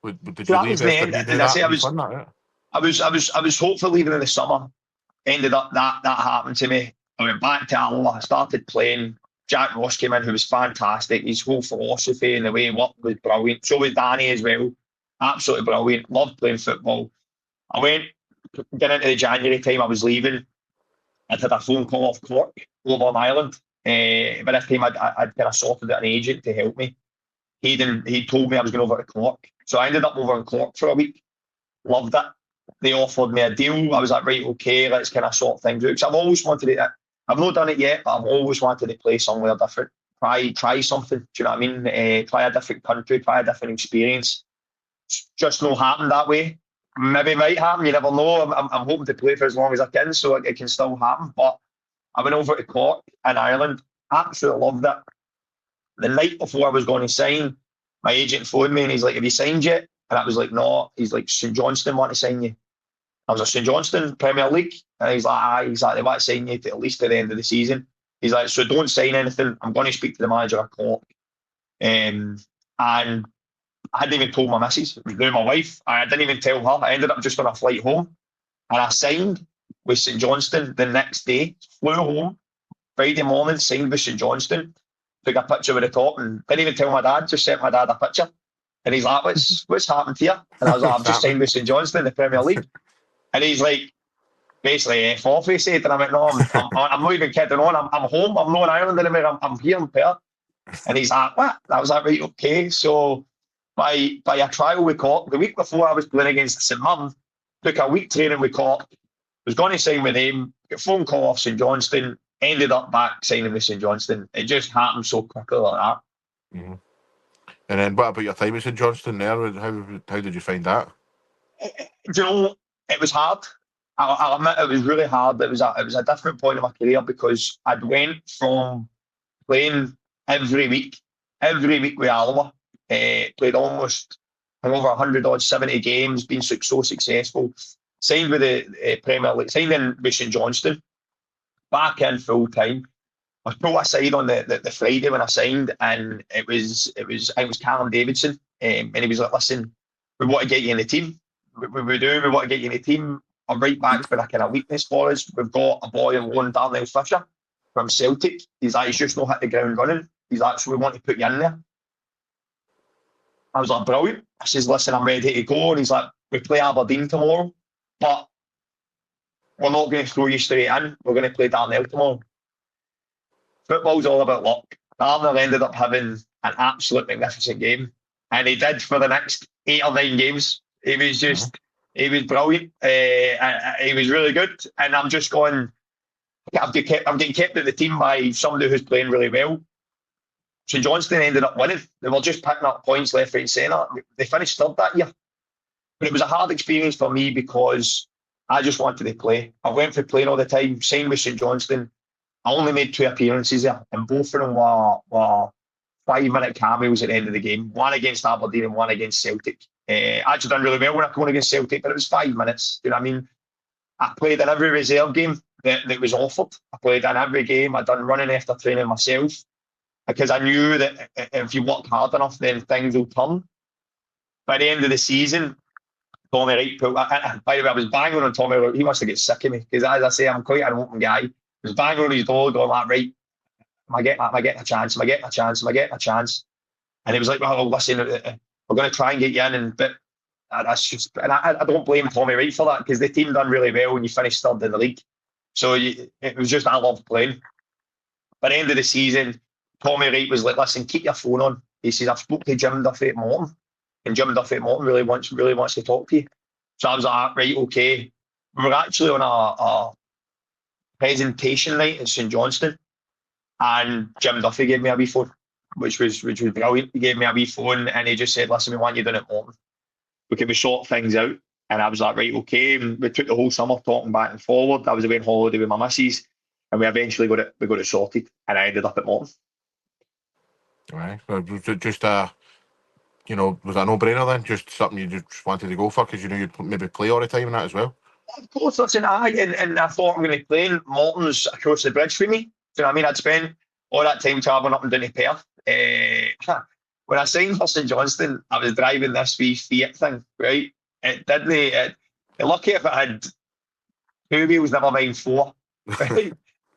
Did you leave after you do that? I was hopeful leaving in the summer. Ended up that happened to me. I went back to Alloa. I started playing. Jack Ross came in, who was fantastic. His whole philosophy and the way he worked was brilliant. So was Danny as well. Absolutely brilliant. Loved playing football. I went, getting into the January time, I was leaving. I'd had a phone call off Cork over on Ireland. By this time, I'd kind of sorted out an agent to help me. He told me I was going over to Cork. So I ended up over in Cork for a week. Loved it. They offered me a deal. I was like, right, okay, let's kind of sort things out. So I've always wanted it. I've not done it yet, but I've always wanted to play somewhere different. Try something. Do you know what I mean? Try a different country, try a different experience. It's just not happened that way. maybe might happen. You never know. I'm hoping to play for as long as I can, so it can still happen. But I went over to Cork in Ireland. Absolutely loved it. The night before I was going to sign, my agent phoned me and he's like, "Have you signed yet?" And I was like, "No." He's like, "St Johnstone want to sign you." I was like, "St Johnstone Premier League?" And he's like, "Aye." He's like, "They want to sign you to at least to the end of the season." He's like, "So don't sign anything. I'm going to speak to the manager at Cork." And I hadn't even told my missus, it was my wife. I didn't even tell her. I ended up just on a flight home and I signed with St Johnstone the next day, flew home, Friday morning, signed with St Johnstone, took a picture with the top and didn't even tell my dad, just sent my dad a picture. And he's like, what's happened here? And I was like, "I've just signed with St Johnstone in the Premier League." And he's like, basically, F off, he said. And I went, "No, I'm not even kidding on. I'm home. I'm not in Ireland anymore. I'm here in Perth." And he's like, "What?" I was like, "Right, okay." So by a trial with Cork, the week before I was playing against St Mirren, took a week training with Cork, was going to sign with them, got a phone call off St Johnstone, ended up back signing with St Johnstone. It just happened so quickly like that. Mm-hmm. And then what about your time at St Johnstone there? How did you find that? Do you know, it was hard. I'll admit it was really hard. It was a different point in my career because I'd went from playing every week with Alloa, played almost over 100 odd 70 games, been so successful, signed with the Premier League, signed in with St Johnstone, back in full time. I was put aside on the Friday when I signed, and it was Callum Davidson, and he was like, "Listen, we want to get you in the team. We want to get you in the team. Our right back's been a kind of weakness for us. We've got a boy on loan, Darnell Fisher from Celtic. He's just not hit the ground running. He's so we want to put you in there." I was like, "Brilliant." I says, "Listen, I'm ready to go." And he's like, "We play Aberdeen tomorrow, but we're not going to throw you straight in. We're going to play Darnell tomorrow." Football's all about luck. Darnell ended up having an absolute magnificent game, and he did for the next 8 or 9 games. He was he was brilliant. He was really good, and I'm just going. I'm getting kept at the team by somebody who's playing really well. St Johnstone ended up winning. They were just picking up points left, right, and centre. They finished third that year, but it was a hard experience for me because I just wanted to play. I went for playing all the time. Same with St Johnstone. I only made 2 appearances there, and both of them were 5-minute cameos at the end of the game. One against Aberdeen and one against Celtic. I actually done really well when I came on against Celtic, but it was 5 minutes. Do you know what I mean? I played in every reserve game that was offered. I played in every game. I done running after training myself because I knew that if you work hard enough, then things will turn. By the end of the season, Tommy Wright put. By the way, I was banging on Tommy Wright. He must have get sick of me because, as I say, I'm quite an open guy. I was banging on his door, going like, "Right, am I getting a chance? Am I getting a chance? Am I getting a chance?" And he was like, "Well, listen, we're going to try and get you in." But that's just, and I don't blame Tommy Wright for that because the team done really well when you finished third in the league. So it was just I loved playing. By the end of the season, Tommy Wright was like, "Listen, keep your phone on." He says, "I've spoke to Jim Duffy at Morton, and Jim Duffy at Morton really wants to talk to you." So I was like, "Right, okay." We were actually on a presentation night at St Johnstone, and Jim Duffy gave me a wee phone, which was brilliant. He gave me a wee phone, and he just said, "Listen, we want you down at Morton. We sort things out." And I was like, "Right, okay." And we took the whole summer talking back and forward. I was away on holiday with my missus, and we eventually got it sorted, and I ended up at Morton. Right. Was it just was it a no-brainer then? Just something you just wanted to go for because you knew you'd maybe play all the time and that as well? Of course, listen, and I thought I'm going to play in Morton's across the bridge for me. Do you know what I mean? I'd spent all that time travelling up and down to Perth. When I signed for St Johnstone, I was driving this wee Fiat thing, right? Lucky if it had 2 wheels, never mind 4. Right?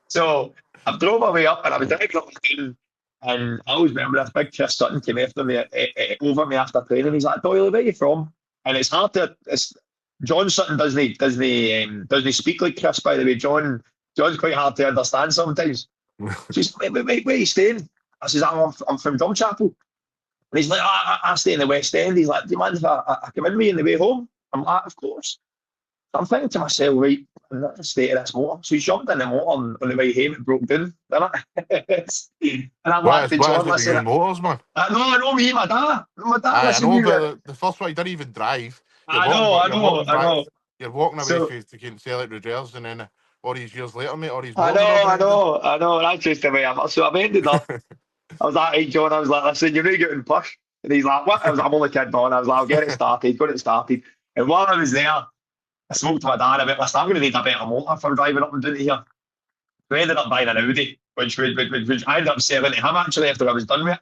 So I drove my way up and I was driving up and down, and I always remember this big Chris Sutton came after me over me after training. He's like, "Doyle, where are you from?" And it's hard to. John Sutton doesn't speak like Chris, by the way. John's quite hard to understand sometimes. She's, where are you staying? I says, I'm from Drumchapel. And he's like, I stay in the West End. He's like, "Do you mind if I come in with you on the way home?" I'm like, "Of course." So I'm thinking to myself, right, I'm not in the state of this motor. So he jumped in the motor on the way home, it broke down, didn't it? And I'm like, "John, listen." Motors, man? No, me, my dad. My dad, I listen, know, but the first one, he didn't even drive. I know. You're walking away So from to get Celtic Rangers, and then all these years later, mate, all these I goals are all know, I Brendan. know, I know. That's just the way I'm. So I've ended up. I was like, hey, John, I was like, listen, you're really getting pushed. And he's like, what? I was like, I'm only kidding on. I was like, I'll get it started, got it started. And while I was there, I spoke to my dad about, listen, I'm going to need a better motor for driving up and down to here. We ended up buying an Audi, which I ended up selling to him actually after I was done with it.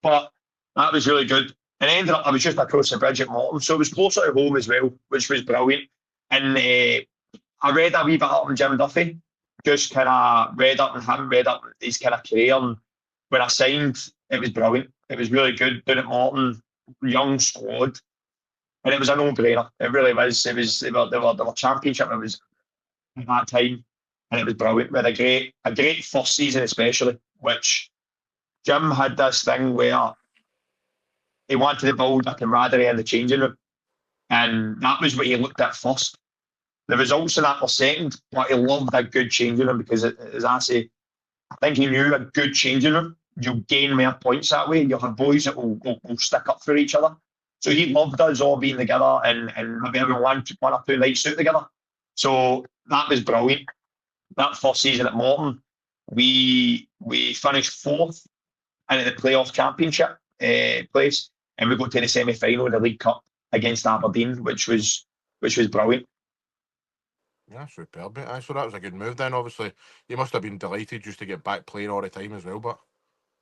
But that was really good. And I ended up, I was just across the bridge at Morton, so it was closer to home as well, which was brilliant. And I read a wee bit up on Jim Duffy, just kind of read up on him, read up his kind of career. And when I signed, it was brilliant. It was really good down at Morton, young squad, and it was a no-brainer. It really was. It was they were championship. It was at that time, and it was brilliant. We had a great first season, especially, which Jim had this thing where he wanted to build a camaraderie in the changing room, and that was what he looked at first. The results of that were second, but he loved a good changing room because, as I say, I think he knew a good changing room. You'll gain more points that way. You'll have boys that will stick up for each other. So he loved us all being together and maybe having one or two nights out together. So that was brilliant. That first season at Morton, we finished fourth in the playoff championship place, and we got to the semi final of the League Cup against Aberdeen, which was brilliant. Yeah, superb, mate. So that was a good move then. Obviously, you must have been delighted just to get back playing all the time as well. But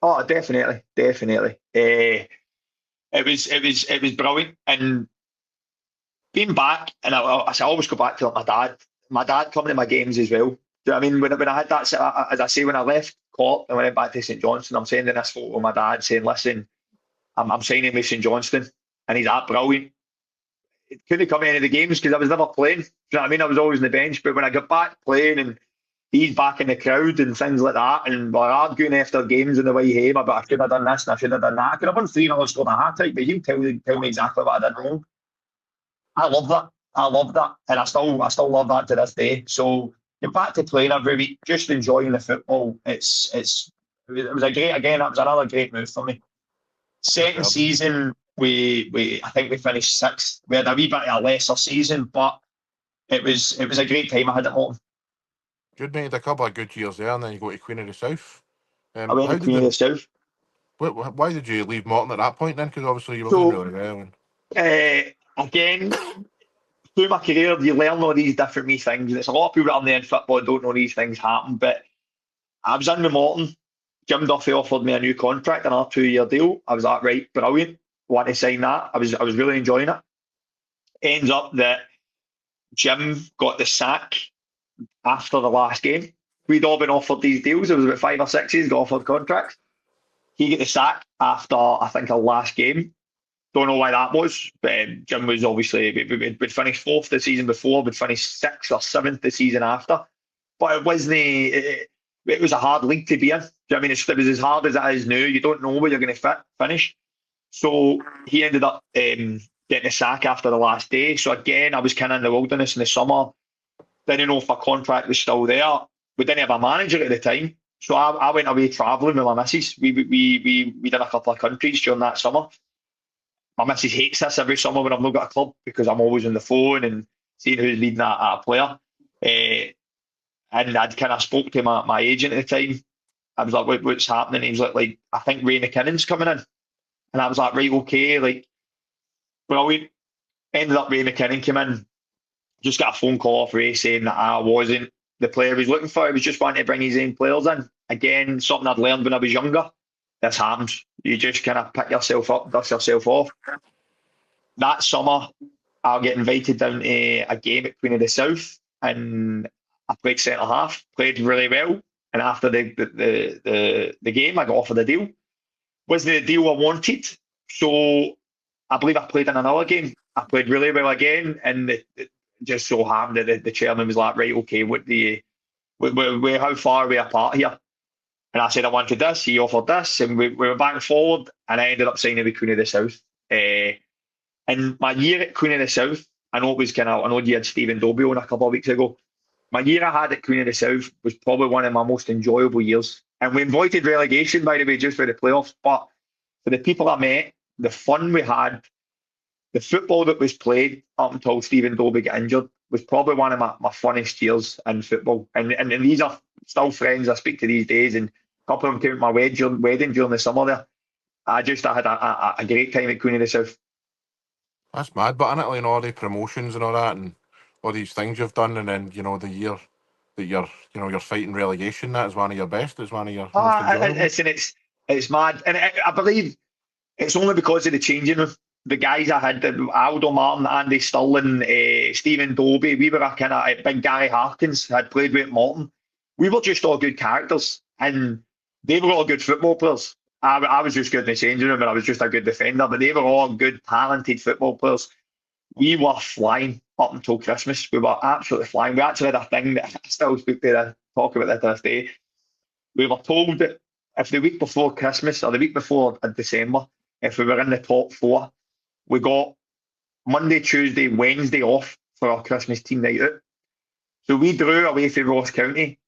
Oh, definitely, definitely. It was brilliant, and being back, and I always go back to like my dad coming to my games as well. Do you know what I mean? When I had that, as I say, when I left Cork and went back to St Johnstone, I'm sending this photo of my dad saying, listen, I'm signing with St Johnstone, and he's that brilliant. It couldn't come to any of the games because I was never playing. Do you know what I mean? I was always on the bench, but when I got back playing and he's back in the crowd and things like that, and we're arguing after games on the way home about I should have done this and I should have done that. I could have won 3-0 scored a hat trick, but he'll tell me exactly what I did wrong. I love that. I love that, and I still love that to this day. So get back to playing every week, just enjoying the football. It was a great again. That was another great move for me. Second superb. season, we I think we finished sixth. We had a wee bit of a lesser season, but it was a great time I had at home. Good, mate. A couple of good years there, and then you go to Queen of the South. I went to How did Queen of the South. why did you leave Morton at that point then? Because obviously you were doing So really well. And again, through my career, you learn all these different wee things. And it's a lot of people that are there in football don't know these things happen. But I was in the Morton. Jim Duffy offered me a new contract, another 2-year deal. I was like, right, brilliant. Want to sign that. I was really enjoying it. Ends up that Jim got the sack after the last game. We'd all been offered these deals. There was about 5 or 6 years got offered contracts. He got the sack after, I think, our last game. Don't know why that was, but Jim was obviously, we'd finished fourth the season before, we'd finished sixth or seventh the season after. But it wasn't, it was a hard league to be in. Do you know what I mean? It was as hard as it is now. You don't know where you're going to finish. So he ended up getting a sack after the last day. So again, I was kind of in the wilderness in the summer. Didn't know if my contract was still there. We didn't have a manager at the time. So I went away travelling with my missus. We did a couple of countries during that summer. My missus hates this every summer when I've not got a club because I'm always on the phone and seeing who's leading a player. And I'd kind of spoke to my agent at the time. I was like, what's happening? He was like, I think Ray McKinnon's coming in. And I was like, right, okay. Like, brilliant. Ended up Ray McKinnon came in. Just got a phone call off Ray saying that I wasn't the player he was looking for. He was just wanting to bring his own players in. Again, something I'd learned when I was younger. This happens. You just kind of pick yourself up, dust yourself off. That summer, I'll get invited down to a game at Queen of the South, and I played centre half, played really well. And after the game, I got offered a deal. Wasn't the deal I wanted, so I believe I played in another game. I played really well again, and it just so happened that the chairman was like, "Right, okay, how far are we apart here?" And I said I wanted this. He offered this, and we were back and forward. And I ended up signing with Queen of the South. And my year at Queen of the South, I know you had Stephen Dobie on a couple of weeks ago. My year I had at Queen of the South was probably one of my most enjoyable years. And we avoided relegation, by the way, just for the playoffs. But for the people I met, the fun we had, the football that was played up until Stephen Dobie got injured was probably one of my funnest years in football. And these are still friends I speak to these days, and a couple of them came to my wedding during the summer there. I had a great time at Queen of the South. That's mad, but in Italy and all the promotions and all that, and all these things you've done, and then the year that you're fighting relegation, that is one of your best. It's one of your most enjoyable. It's mad, and I believe it's only because of the changing room. The guys I had, Aldo Martin, Andy Stirling, Stephen Dobie, we were a kind of big Gary Harkins had played with Morton. We were just all good characters, and they were all good football players. I was just good in the changing room, and I was just a good defender, but they were all good, talented football players. We were flying up until Christmas. We were absolutely flying. We actually had a thing that I still speak to talk about it to this day. We were told that if the week before Christmas or the week before December, if we were in the top four, we got Monday, Tuesday, Wednesday off for our Christmas team night out. So we drew away from Ross County,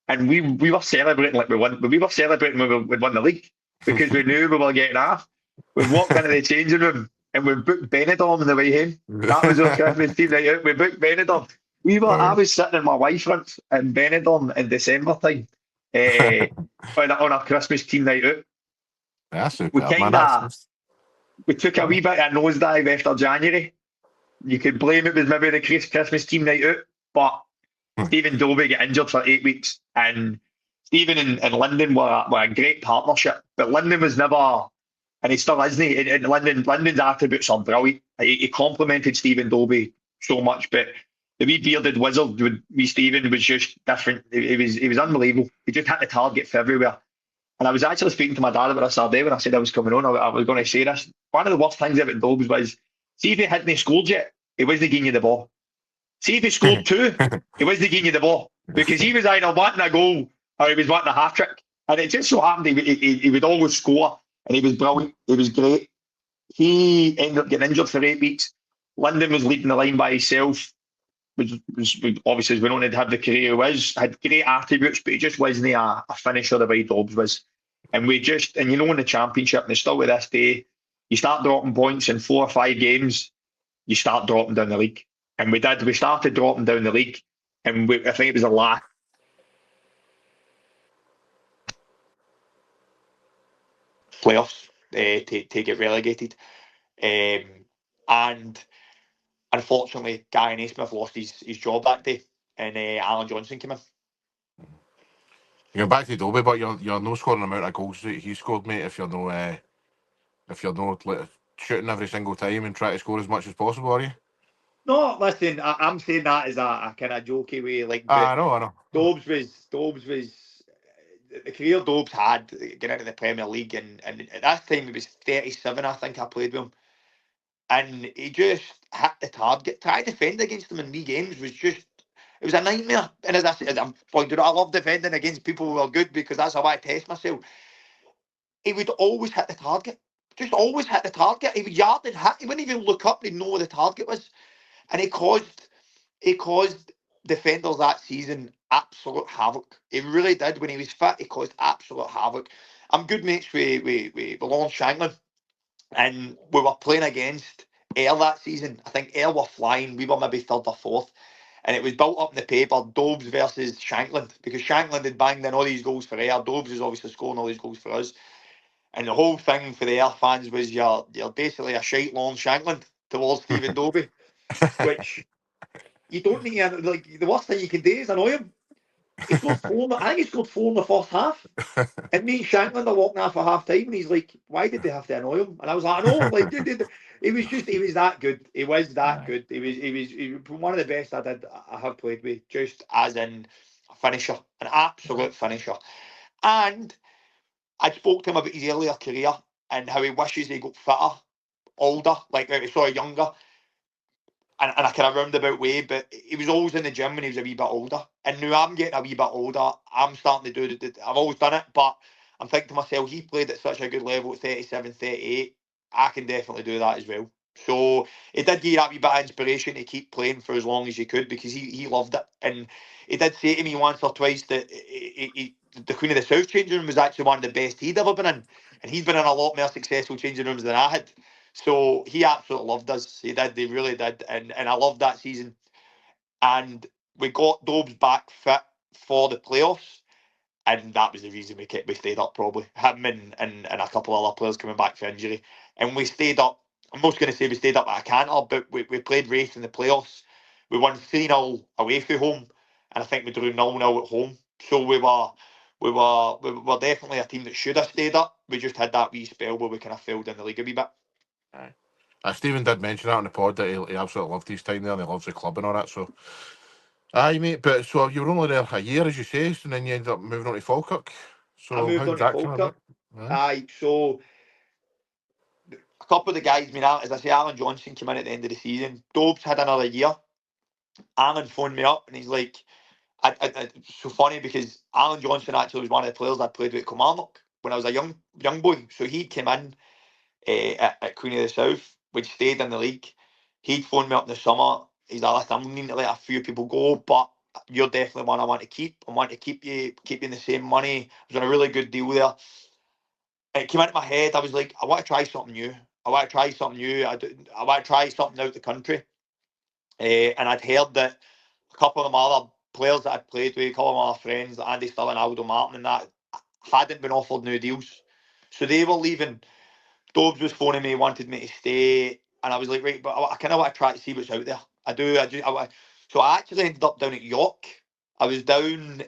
and we were celebrating like we won. We were celebrating when we'd won the league because we knew we were getting off. We walked into the changing room and we booked Benidorm on the way home. That was our Christmas team night out. We booked Benidorm. I was sitting in my wife's front in Benidorm in December time on our Christmas team night out. That's We superb, man. We took a wee bit of a nosedive after January. You could blame it was maybe the Christmas team night out, but Stephen Dobie got injured for 8 weeks, and Stephen and Lyndon were a great partnership. But Lyndon was never, and he still isn't. And Lyndon's attributes are brilliant. He complimented Stephen Dobie so much, but the wee bearded wizard with Stephen was just different. He was unbelievable. He just hit the target for everywhere. And I was actually speaking to my dad about this other day when I said I was coming on. I was going to say this. One of the worst things about Dobbs was, see if he hadn't scored yet, he wasn't giving you the ball. See if he scored two, he wasn't giving you the ball. Because he was either wanting a goal or he was wanting a hat-trick. And it just so happened he would always score, and he was brilliant. He was great. He ended up getting injured for 8 weeks. Lyndon was leading the line by himself, which was obviously went on to have the career he was, had great attributes, but he just wasn't a finisher the way Dobbs was. And in the championship, and still to this day, you start dropping points in 4 or 5 games, you start dropping down the league. And we did. We started dropping down the league, and I think it was the last playoffs to get relegated. And unfortunately, Gary Naismith lost his job that day, and Alan Johnson came in. You're back to Dobie, but you're no scoring the amount of goals that he scored, mate. If you're not like, shooting every single time and trying to score as much as possible, are you? No, listen, I'm saying that as a kind of jokey way. Like, I know. Dobbs was the career Dobbs had getting into the Premier League, and at that time he was 37, I think. I played with him, and he just hit the target. Trying to defend against him in league games it was a nightmare. And as I said, I'm pointing out, I love defending against people who are good because that's how I test myself. He would always hit the target. Just always hit the target. He would yard and hit. He wouldn't even look up. He'd know where the target was. And he caused defenders that season absolute havoc. He really did. When he was fit, he caused absolute havoc. I'm good mates with Lawrence Shanklin, and we were playing against Ayr that season. I think Ayr were flying. We were maybe third or fourth. And it was built up in the paper, Dobbs versus Shanklin, because Shanklin had banged in all these goals for Ayr. Dobbs is obviously scoring all these goals for us. And the whole thing for the Ayr fans was you're basically a shite Lawrence Shanklin towards Stephen Dobie, which you don't need. Like, the worst thing you can do is annoy him. He scored 4. I think he scored 4 in the first half. And me and Shanklin are walking off at half time, and he's like, "Why did they have to annoy him?" And I was like, "I know, like, dude, he was that good. He was that good. He was one of the best I have played with, just as in a finisher, an absolute finisher." And I spoke to him about his earlier career and how he wishes he got fitter, older, like younger. And I kind of roundabout way, but he was always in the gym when he was a wee bit older. And now I'm getting a wee bit older. I'm starting to do it. I've always done it, but I'm thinking to myself, he played at such a good level at 37, 38. I can definitely do that as well. So it did give you that wee bit of inspiration to keep playing for as long as you could, because he loved it. And he did say to me once or twice that the Queen of the South changing room was actually one of the best he'd ever been in. And he'd been in a lot more successful changing rooms than I had. So he absolutely loved us. He did. They really did. And I loved that season. And we got Dobbs back fit for the playoffs. And that was the reason we stayed up, probably. Him and a couple of other players coming back for injury. And we stayed up. I'm not going to say we stayed up at a canter, but we played Raith in the playoffs. We won 3-0 away from home. And I think we drew 0-0 at home. So we were definitely a team that should have stayed up. We just had that wee spell where we kind of failed in the league a wee bit. Aye. Stephen did mention that on the pod that he absolutely loved his time there and he loves the club and all that. So, aye, mate. But so you were only there a year, as you say, and then you ended up moving on to Falkirk. So I moved how on did to that come about? Falkirk. Aye, so a couple of the guys, as I say, Alan Johnson came in at the end of the season. Dobbs had another year. Alan phoned me up and he's like, it's so funny because Alan Johnson actually was one of the players I played with at Kilmarnock when I was a young boy. So he came in at Queen of the South, which stayed in the league. He'd phoned me up in the summer. He's like, listen, I'm needing to let a few people go, but you're definitely one I want to keep. I want to keep you in the same money. I was on a really good deal there. It came into my head. I was like, I want to try something new. I want to try something new. I want to try something out the country. And I'd heard that a couple of them other players that I'd played with, a couple of my friends, Andy Still and Aldo Martin, and that hadn't been offered new deals. So they were leaving. Dobbs was phoning me, wanted me to stay, and I was like, right, but I kind of want to try to see what's out there. I do. So I actually ended up down at York. I was down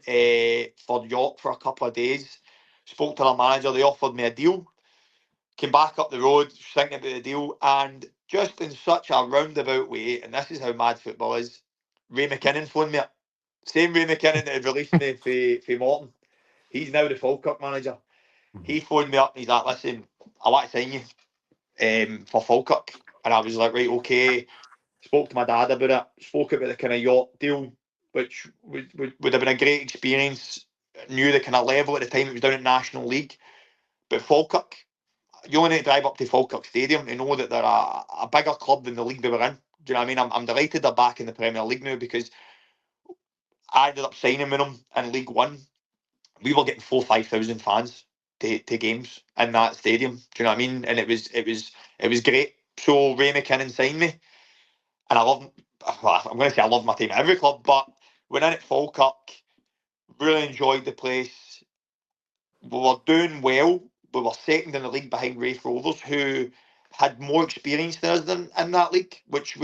for York for a couple of days. Spoke to their manager. They offered me a deal. Came back up the road, thinking about the deal, and just in such a roundabout way, and this is how mad football is, Ray McKinnon phoned me up. Same Ray McKinnon that had released me for Morton. He's now the Falkirk manager. He phoned me up and he's like, listen, I want to sign you for Falkirk. And I was like, right, okay. Spoke to my dad about it, spoke about the kind of York deal, which would have been a great experience. Knew the kind of level at the time it was down at National League. But Falkirk, you only need to drive up to Falkirk Stadium to know that they're a bigger club than the league they were in. Do you know what I mean? I'm delighted they're back in the Premier League now because I ended up signing with them in League One. We were getting 4,000-5,000 fans to games in that stadium. Do you know what I mean? And it was great. So Ray McKinnon signed me, and I love. Well, I'm going to say I love my team at every club, but when in at Falkirk, really enjoyed the place. We were doing well. We were second in the league behind Raith Rovers, who had more experience than us in that league, which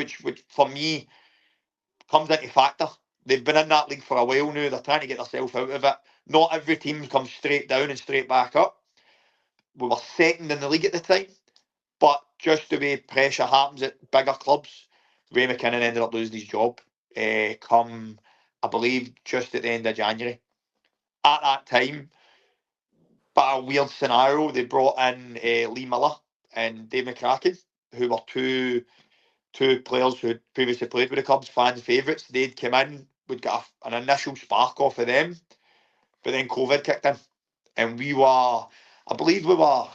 for me comes into factor. They've been in that league for a while now. They're trying to get themselves out of it. Not every team comes straight down and straight back up. We were second in the league at the time, but just the way pressure happens at bigger clubs, Ray McKinnon ended up losing his job come, I believe, just at the end of January. At that time, but a weird scenario, they brought in Lee Miller and Dave McCracken, who were two players who had previously played with the Cubs, fan favourites. They'd come in, we'd get an initial spark off of them, but then COVID kicked in. And I believe we were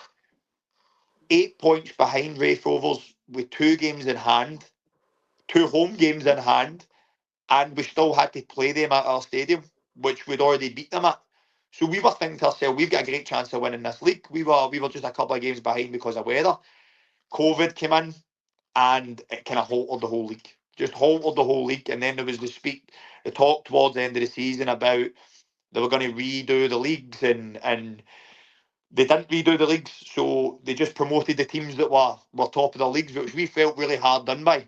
8 points behind Raith Rovers with 2 games in hand, 2 home games in hand, and we still had to play them at our stadium, which we'd already beat them at. So we were thinking to ourselves, we've got a great chance of winning this league. We were just a couple of games behind because of weather. COVID came in and it kind of halted the whole league. Just halted the whole league. And then there was the talk towards the end of the season about they were going to redo the leagues and they didn't redo the leagues, so they just promoted the teams that were top of the leagues, which we felt really hard done by.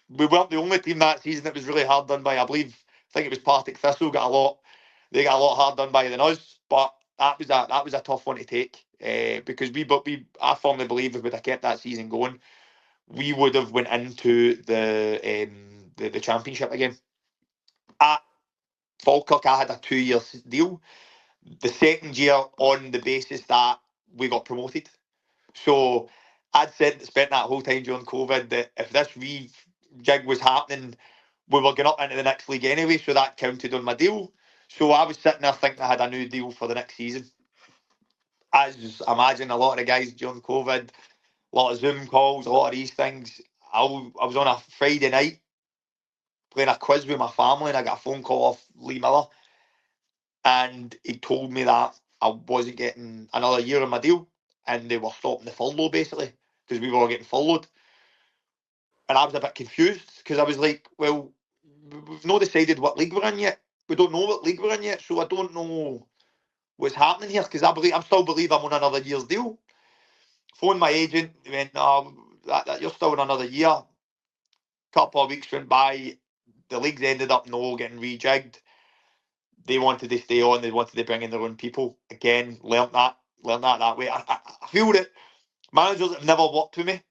We weren't the only team that season that was really hard done by. I think it was Partick Thistle they got a lot hard done by than us, but that was a tough one to take because I firmly believe if we'd have kept that season going, we would have went into the championship again. At Falkirk, I had a 2-year deal. The second year on the basis that we got promoted. So I'd spent that whole time during COVID that if this rejig was happening, we were going up into the next league anyway, so that counted on my deal. So I was sitting there thinking I had a new deal for the next season. As I imagine a lot of the guys during COVID, a lot of Zoom calls, a lot of these things. I was on a Friday night playing a quiz with my family and I got a phone call off Lee Miller and he told me that I wasn't getting another year on my deal and they were stopping the furlough basically because we were all getting followed. And I was a bit confused because I was like, well, we've not decided what league we're in yet. We don't know what league we're in yet, so I don't know what's happening here because I still believe I'm on another year's deal. Phoned my agent, he went, no, you're still on another year. Couple of weeks went by, the leagues ended up getting rejigged. They wanted to stay on, they wanted to bring in their own people. Again, learnt that way. I feel that managers that have never worked with me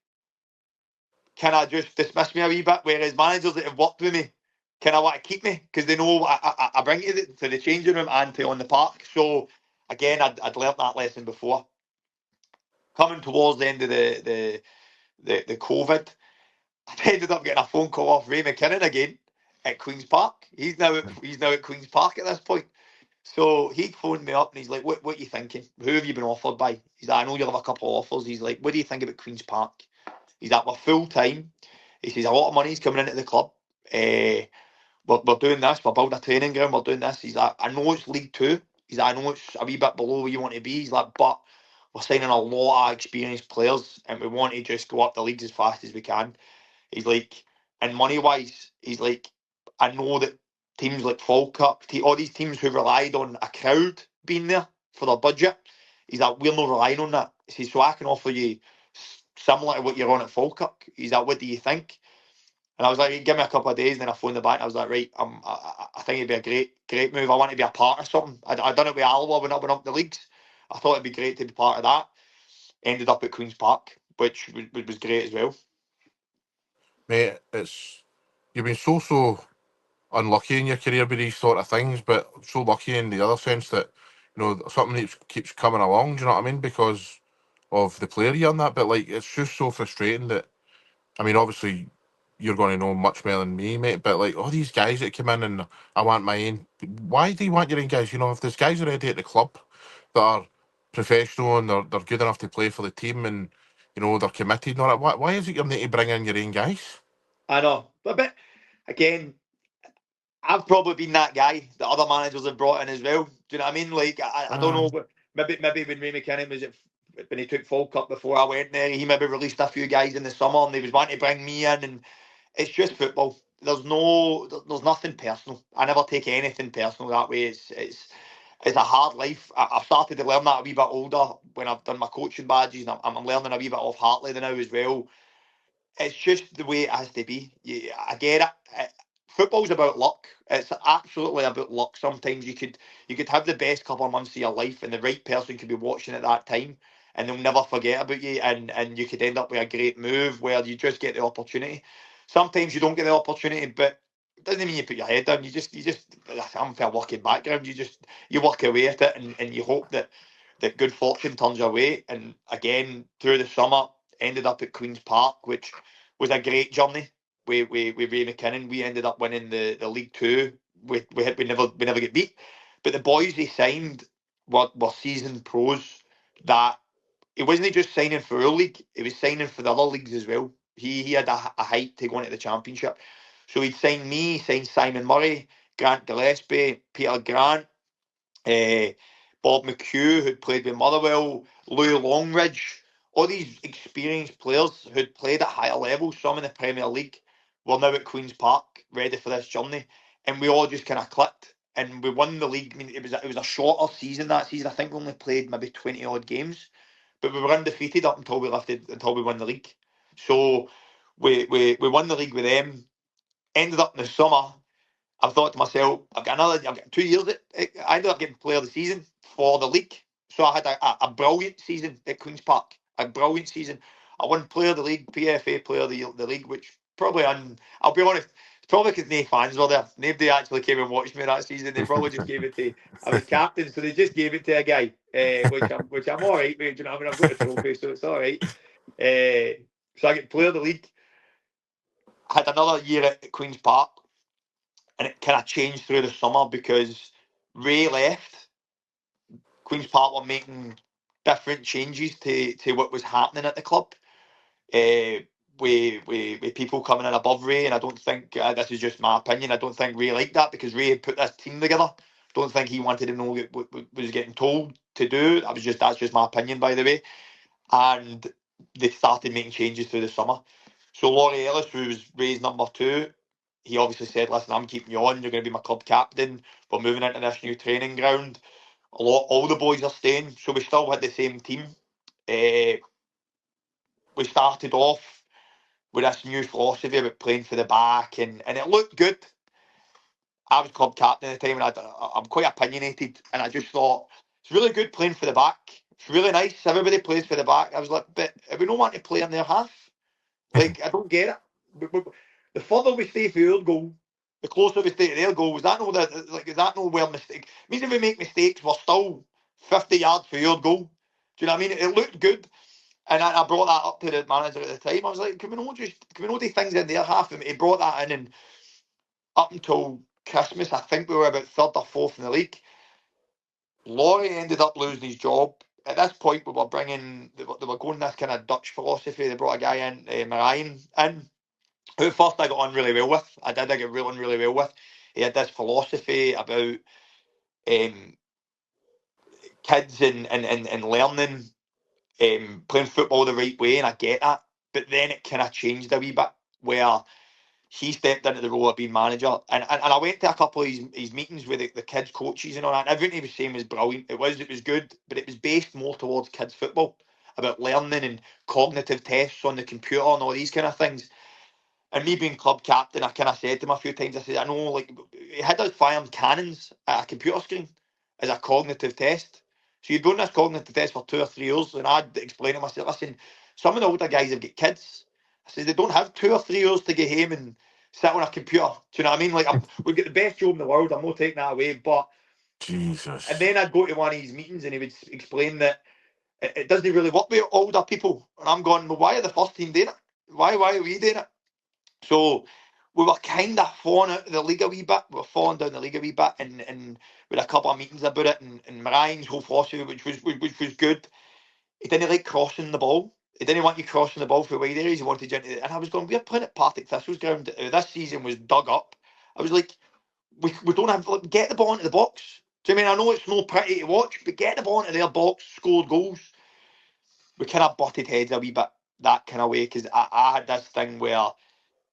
kind of just dismiss me a wee bit, whereas managers that have worked with me kind of want to keep me because they know I bring it to the changing room and to on the park. So again, I'd learnt that lesson before. Coming towards the end of the COVID, I ended up getting a phone call off Ray McKinnon again at Queen's Park. He's now at Queen's Park at this point. So he phoned me up and he's like, what are you thinking? Who have you been offered by? He's like, I know you'll have a couple of offers. He's like, what do you think about Queen's Park? He's like, we're full time. He says, a lot of money's coming into the club. We're doing this. We're building a training ground. We're doing this. He's like, I know it's League Two. He's like, I know it's a wee bit below where you want to be. He's like, but we're signing a lot of experienced players and we want to just go up the leagues as fast as we can. He's like, and money wise, he's like, I know that teams like Falkirk, all these teams who relied on a crowd being there for their budget, he's like, we're not relying on that. He says, so I can offer you similar to what you're on at Falkirk. He's like, what do you think? And I was like, give me a couple of days. And then I phoned the back. And I was like, right, I think it'd be a great move. I want to be a part of something. I'd done it with Alloa when I went up the leagues. I thought it'd be great to be part of that. Ended up at Queen's Park, which was great as well. Mate, you've been so unlucky in your career with these sort of things, but so lucky in the other sense that something that keeps coming along. Do you know what I mean? Because of the player you're on that, but like it's just so frustrating that I mean, obviously you're going to know much better than me, mate. But like all these guys that come in and I want my own. Why do you want your own guys? If there's guys already at the club that are professional and they're good enough to play for the team and they're committed and all that, why is it you need to bring in your own guys? I know, but again, I've probably been that guy that other managers have brought in as well. Do you know what I mean? Like, I don't know, maybe when Ray McKinnon was when he took Falkirk before I went there, he maybe released a few guys in the summer and they was wanting to bring me in, and it's just football. There's nothing personal. I never take anything personal that way. It's a hard life. I've started to learn that a wee bit older when I've done my coaching badges, and I'm learning a wee bit off Hartley now as well. It's just the way it has to be. I get it. Football's about luck. It's absolutely about luck. Sometimes you could have the best couple of months of your life, and the right person could be watching at that time, and they'll never forget about you, and you could end up with a great move where you just get the opportunity. Sometimes you don't get the opportunity, but it doesn't mean you put your head down. I'm from a working background. You work away at it, and you hope that good fortune turns your way. And again, through the summer, ended up at Queen's Park, which was a great journey with Ray McKinnon. We ended up winning the League Two. We never get beat. But the boys he signed were seasoned pros that he wasn't just signing for our league, he was signing for the other leagues as well. He had a height to go into the championship. So he'd signed me, signed Simon Murray, Grant Gillespie, Peter Grant, Bob McHugh, who'd played with Motherwell, Lou Longridge, all these experienced players who'd played at higher levels, some in the Premier League, were now at Queen's Park, ready for this journey. And we all just kind of clicked. And we won the league. I mean, it was a shorter season that season. I think we only played maybe 20 odd games. But we were undefeated up until we won the league. So we won the league with them. Ended up in the summer. I thought to myself, I've got 2 years. I ended up getting player of the season for the league. So I had a brilliant season at Queen's Park. A brilliant season. I won player of the league, PFA player of the league, which probably, I'll be honest, it's probably because no fans were there. Nobody actually came and watched me that season. They probably just gave it to, I was captain, so they just gave it to a guy, which I'm all right with. Do you know what I mean? I've got a trophy, so it's all right. So I get player of the league. I had another year at Queen's Park, and it kind of changed through the summer because Ray left. Queen's Park were making different changes to what was happening at the club. With people coming in above Ray, and I don't think this is just my opinion. I don't think Ray liked that because Ray had put this team together. Don't think he wanted to know what was getting told to do. That's just my opinion, by the way. And they started making changes through the summer. So Laurie Ellis, who was raised number 2, he obviously said, listen, I'm keeping you on, you're going to be my club captain, we're moving into this new training ground. All the boys are staying, so we still had the same team. We started off with this new philosophy about playing for the back, and it looked good. I was club captain at the time, and I'm quite opinionated, and I just thought, it's really good playing for the back. It's really nice. Everybody plays for the back. I was like, but if we don't want to play in their half, like, I don't get it. The further we stay for your goal, the closer we stay to their goal. Is that no where mistake? It means if we make mistakes, we're still 50 yards for your goal. Do you know what I mean? It looked good. And I brought that up to the manager at the time. I was like, can we not do things in their half? And he brought that in, and up until Christmas, I think we were about 3rd or 4th in the league. Laurie ended up losing his job. At this point, they were going this kind of Dutch philosophy. They brought a guy in, Marijn, in, who at first I got on really well with. I get on really well with. He had this philosophy about kids and learning, playing football the right way, and I get that. But then it kind of changed a wee bit, where he stepped into the role of being manager, and I went to a couple of his meetings with the kids coaches and all that, and everything he was saying was brilliant. It was good, but it was based more towards kids football, about learning and cognitive tests on the computer and all these kind of things. And me being club captain, I kind of said to him a few times, I said, I know, like, he had us firing cannons at a computer screen as a cognitive test. So you'd done this cognitive test for 2 or 3 years, and I'd explain to him, I said, listen, some of the older guys have got kids. I said, they don't have 2 or 3 years to get home and sit on a computer. Do you know what I mean? Like, we've got the best job in the world, I'm not taking that away, but... Jesus. And then I'd go to one of his meetings, and he would explain that it doesn't really work with older people. And I'm going, well, why are the first team doing it? Why are we doing it? So we were kind of falling out of the league a wee bit. We were falling down the league a wee bit, and we had a couple of meetings about it. And Marian's whole philosophy, which was good, he didn't like crossing the ball. He didn't want you crossing the ball for wide areas. He wanted you into, and I was going, we're playing at Partick Thistle's ground. This season was dug up. I was like, we don't have, like, get the ball into the box. Do you know what I mean? I know it's no pretty to watch, but get the ball into their box, scored goals. We kind of butted heads a wee bit that kind of way, because I had this thing where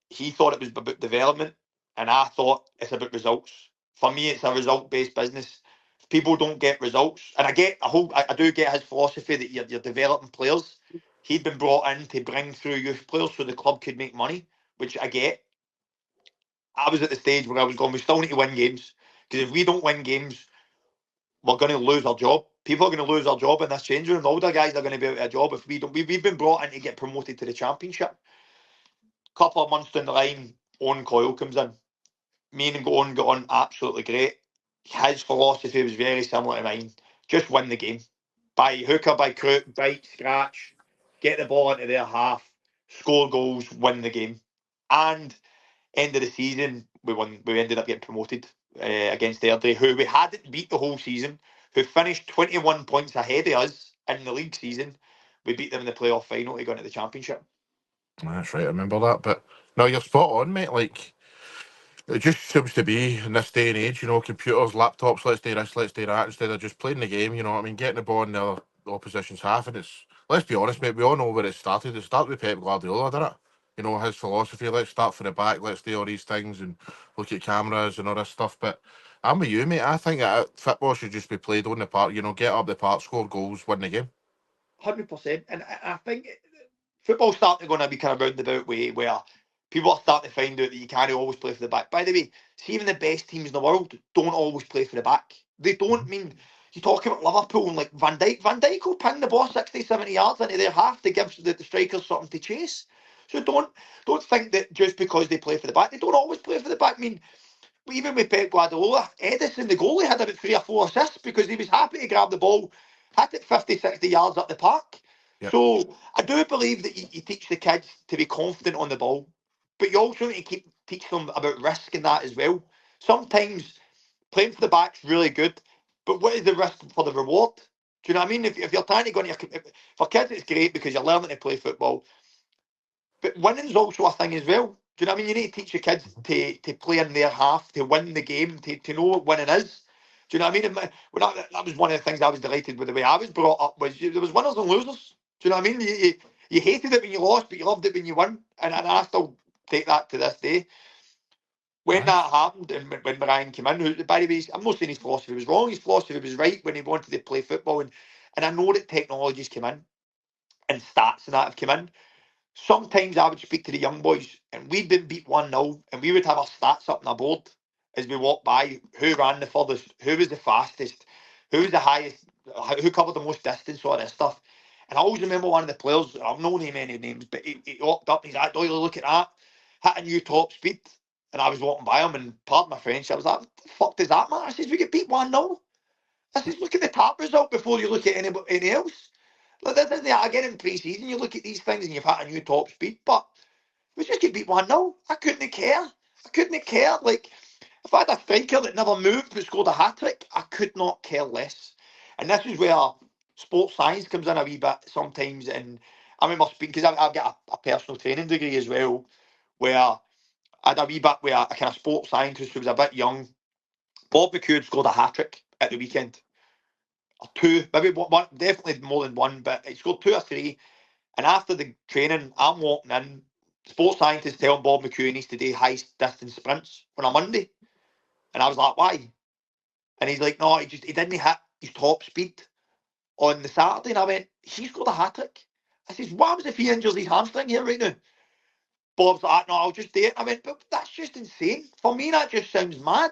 he thought it was about development, and I thought it's about results. For me, it's a result-based business. If people don't get results, and I do get his philosophy that you're developing players. He'd been brought in to bring through youth players so the club could make money, which I get. I was at the stage where I was going, we still need to win games, because if we don't win games, we're going to lose our job. People are going to lose our job in this change room. The older guys are going to be out of a job if we don't. We've been brought in to get promoted to the championship. Couple of months down the line, Owen Coyle comes in. Me and Owen got on absolutely great. His philosophy was very similar to mine. Just win the game. By hook or by crook, bite, scratch, get the ball into their half, score goals, win the game. And end of the season, we won. We ended up getting promoted against Airdrie, who we hadn't beat the whole season, who finished 21 points ahead of us in the league season. We beat them in the playoff final to go into the championship. That's right, I remember that. But no, you're spot on, mate. Like, it just seems to be in this day and age, computers, laptops, let's do this, let's do that, instead of just playing the game, what I mean, getting the ball in the opposition's half. And it's, let's be honest, mate, we all know where it started. It started with Pep Guardiola, didn't it? His philosophy, let's start from the back, let's do all these things and look at cameras and all this stuff. But I'm with you, mate. I think that football should just be played on the park, get up the park, score goals, win the game. 100%. And I think football's starting to go in a wee kind of roundabout way where people are starting to find out that you can't always play for the back. By the way, see, even the best teams in the world don't always play for the back. They don't. Mean, you talk about Liverpool and like Van Dijk. Van Dijk will ping the ball 60, 70 yards into their half to give the strikers something to chase. So don't think that just because they play for the back, they don't always play for the back. I mean, even with Pep Guardiola, Edison, the goalie, had about 3 or 4 assists because he was happy to grab the ball, hit it 50, 60 yards up the park. Yep. So I do believe that you teach the kids to be confident on the ball, but you also need to teach them about risk in that as well. Sometimes playing for the back's really good, but what is the risk for the reward? Do you know what I mean? If you're trying to go into for kids, it's great because you're learning to play football, but winning's also a thing as well. Do you know what I mean? You need to teach your kids to play in their half, to win the game, to know what winning is. Do you know what I mean? That was one of the things I was delighted with the way I was brought up. Was there was winners and losers. Do you know what I mean? You hated it when you lost, but you loved it when you won. And I still take that to this day. When that happened, and when Ryan came in, who, by the way, I'm not saying his philosophy was wrong. His philosophy was right when he wanted to play football. And I know that technologies came in and stats and that have come in. Sometimes I would speak to the young boys, and we'd been beat 1-0, and we would have our stats up on a board as we walked by. Who ran the furthest? Who was the fastest? Who was the highest? Who covered the most distance? All this stuff. And I always remember one of the players, I've not named any names, but he walked up and he's like, Doyle, look at that. Hit a new top speed. And I was walking by him, and pardon my French, I was like, what the fuck does that matter? I says, we get beat 1-0. I says, look at the tap result before you look at any else. Like, again, in pre-season, you look at these things and you've had a new top speed, but we just get beat 1-0. I couldn't care. I couldn't care. Like, if I had a striker that never moved but scored a hat-trick, I could not care less. And this is where sports science comes in a wee bit sometimes. And I remember speaking, because I've got a personal training degree as well, where I had a wee bit where a kind of sports scientist who was a bit young, Bob McHugh had scored a hat-trick at the weekend. Or two, maybe one, definitely more than one, but he scored 2 or 3. And after the training, I'm walking in. Sports scientists telling Bob McHugh he needs to do high distance sprints on a Monday. And I was like, why? And he's like, no, he didn't hit his top speed on the Saturday. And I went, he's got a hat trick. I says, what happens if he injures his hamstring here right now? Bob's like, no, I'll just do it. I went, but that's just insane. For me, that just sounds mad.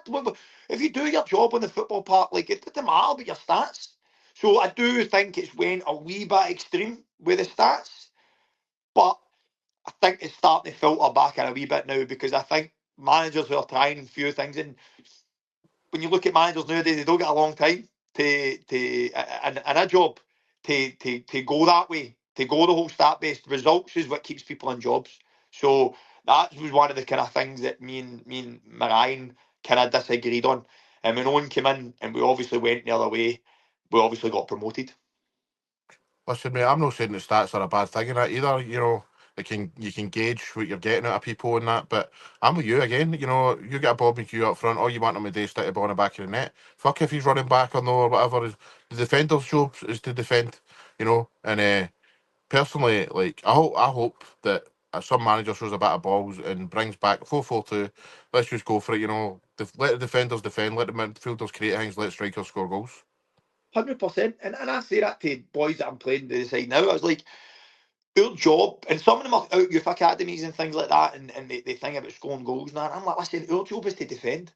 If you do your job on the football park, like, it doesn't matter about your stats. So I do think it's went a wee bit extreme with the stats. But I think it's starting to filter back in a wee bit now, because I think managers are trying a few things. And when you look at managers nowadays, they don't get a long time to in a job to go that way, to go the whole stat based. Results is what keeps people in jobs. So that was one of the kind of things that me and Ryan kind of disagreed on. And when Owen came in and we obviously went the other way, we obviously got promoted. Listen, mate, I'm not saying the stats are a bad thing in that either. You know, you can gauge what you're getting out of people and that. But I'm with you again. You know, you get a Bob McHugh up front, all you want him to do is stick the ball in the back of the net. Fuck if he's running back or no or whatever. The defender's job is to defend. You know, and personally, like I hope that some manager shows a bit of balls and brings back 4-4-2. Let's just go for it. You know, let the defenders defend, let the midfielders create things, let strikers score goals. 100%. And I say that to boys that I'm playing the side now. I was like, our job, and some of them are out youth academies and things like that, and they think about scoring goals and that. I'm like, listen, our job is to defend.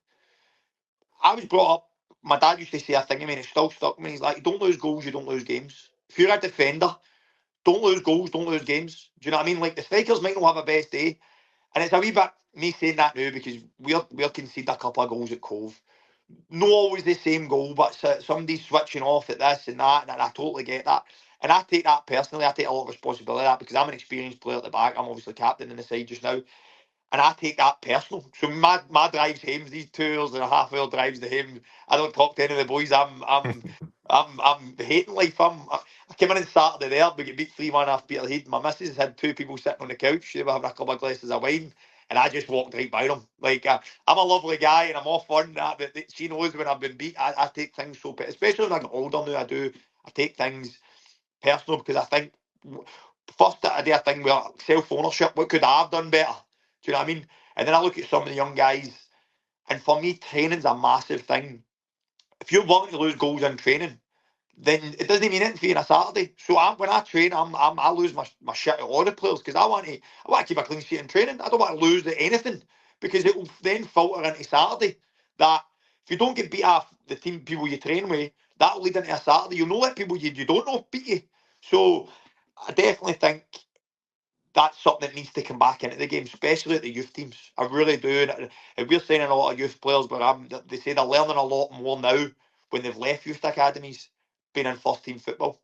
I was brought up, my dad used to say a thing to me, and it still stuck with me. He's like, you don't lose goals, you don't lose games. If you're a defender, don't lose goals, don't lose games. Do you know what I mean? Like, the strikers might not have a best day, and it's a wee bit me saying that now because we're conceded a couple of goals at Cove. Not always the same goal, but somebody's switching off at this and that, and I totally get that. And I take that personally. I take a lot of responsibility of that because I'm an experienced player at the back. I'm obviously captain in the side just now. And I take that personal. So my drives home, these 2.5 hour drives to him. I don't talk to any of the boys. I'm hating life. I came in on Saturday there, we get beat 3-1 off Peterhead. My missus had 2 people sitting on the couch. They were having a couple of glasses of wine. And I just walked right by them. Like, I'm a lovely guy and I'm all fun. But she knows when I've been beat, I take things so, especially when I get older now, I take things personal because I think first I do a thing where self-ownership, what could I have done better? Do you know what I mean? And then I look at some of the young guys, and for me, training's a massive thing. If you're willing to lose goals in training, then it doesn't mean anything for you on a Saturday. So when I train, I lose my shit at all the players because I want to keep a clean sheet in training. I don't want to lose at anything because it will then filter into Saturday. That if you don't get beat off the team people you train with, that will lead into a Saturday. You'll know that people you don't know beat you. So I definitely think that's something that needs to come back into the game, especially at the youth teams. I really do. And we're signing a lot of youth players, but they say they're learning a lot more now when they've left youth academies, being in first team football.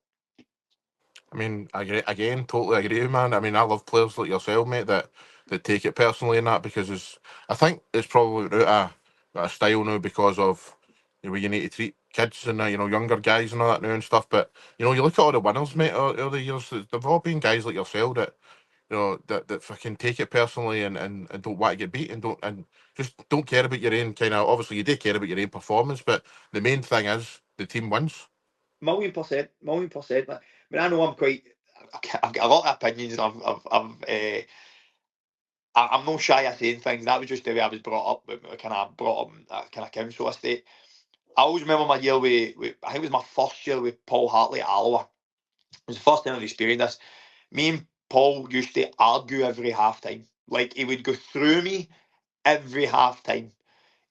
I mean, again, totally agree, with you, man. I mean, I love players like yourself, mate, that take it personally and that because I think it's probably out a style now because of the way you need to treat kids and you know, younger guys and all that now and stuff. But you know, you look at all the winners, mate, over the years. They've all been guys like yourself that you know that fucking take it personally and don't want to get beat and just don't care about your own kind of. Obviously, you do care about your own performance, but the main thing is the team wins. Million percent. I mean, I know I've got a lot of opinions, and I'm not shy of saying things. That was just the way I was brought up. Kind of brought up in a kind of council estate. I always remember my year with I think it was my first year with Paul Hartley at Alloa. It was the first time I've experienced this. Me and Paul used to argue every half time. Like, he would go through me every half time.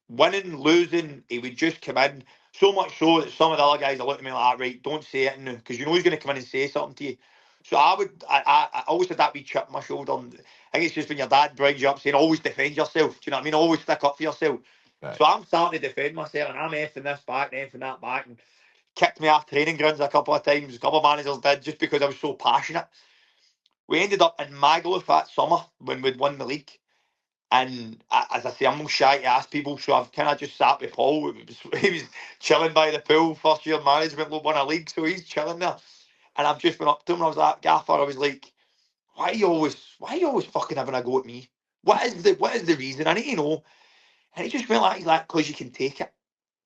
Winning, losing, he would just come in. So much so that some of the other guys are looking at me like, right, don't say it now, because you know he's going to come in and say something to you. So I always had that wee chip on my shoulder. And I think it's just when your dad brings you up saying, always defend yourself. Do you know what I mean? Always stick up for yourself. Right. So I'm starting to defend myself, and I'm effing this back and effing that back, and kicked me off training grounds a couple of times. A couple of managers did, just because I was so passionate. We ended up in Magaluf that summer when we'd won the league. And as I say, I'm not shy to ask people, so I've kind of just sat with Paul. He was chilling by the pool, first year management, won a league, so he's chilling there. And I've just went up to him and I was like, Gaffer, I was like, why are you always fucking having a go at me? What is the reason? I need to know. And he just went like, because you can take it.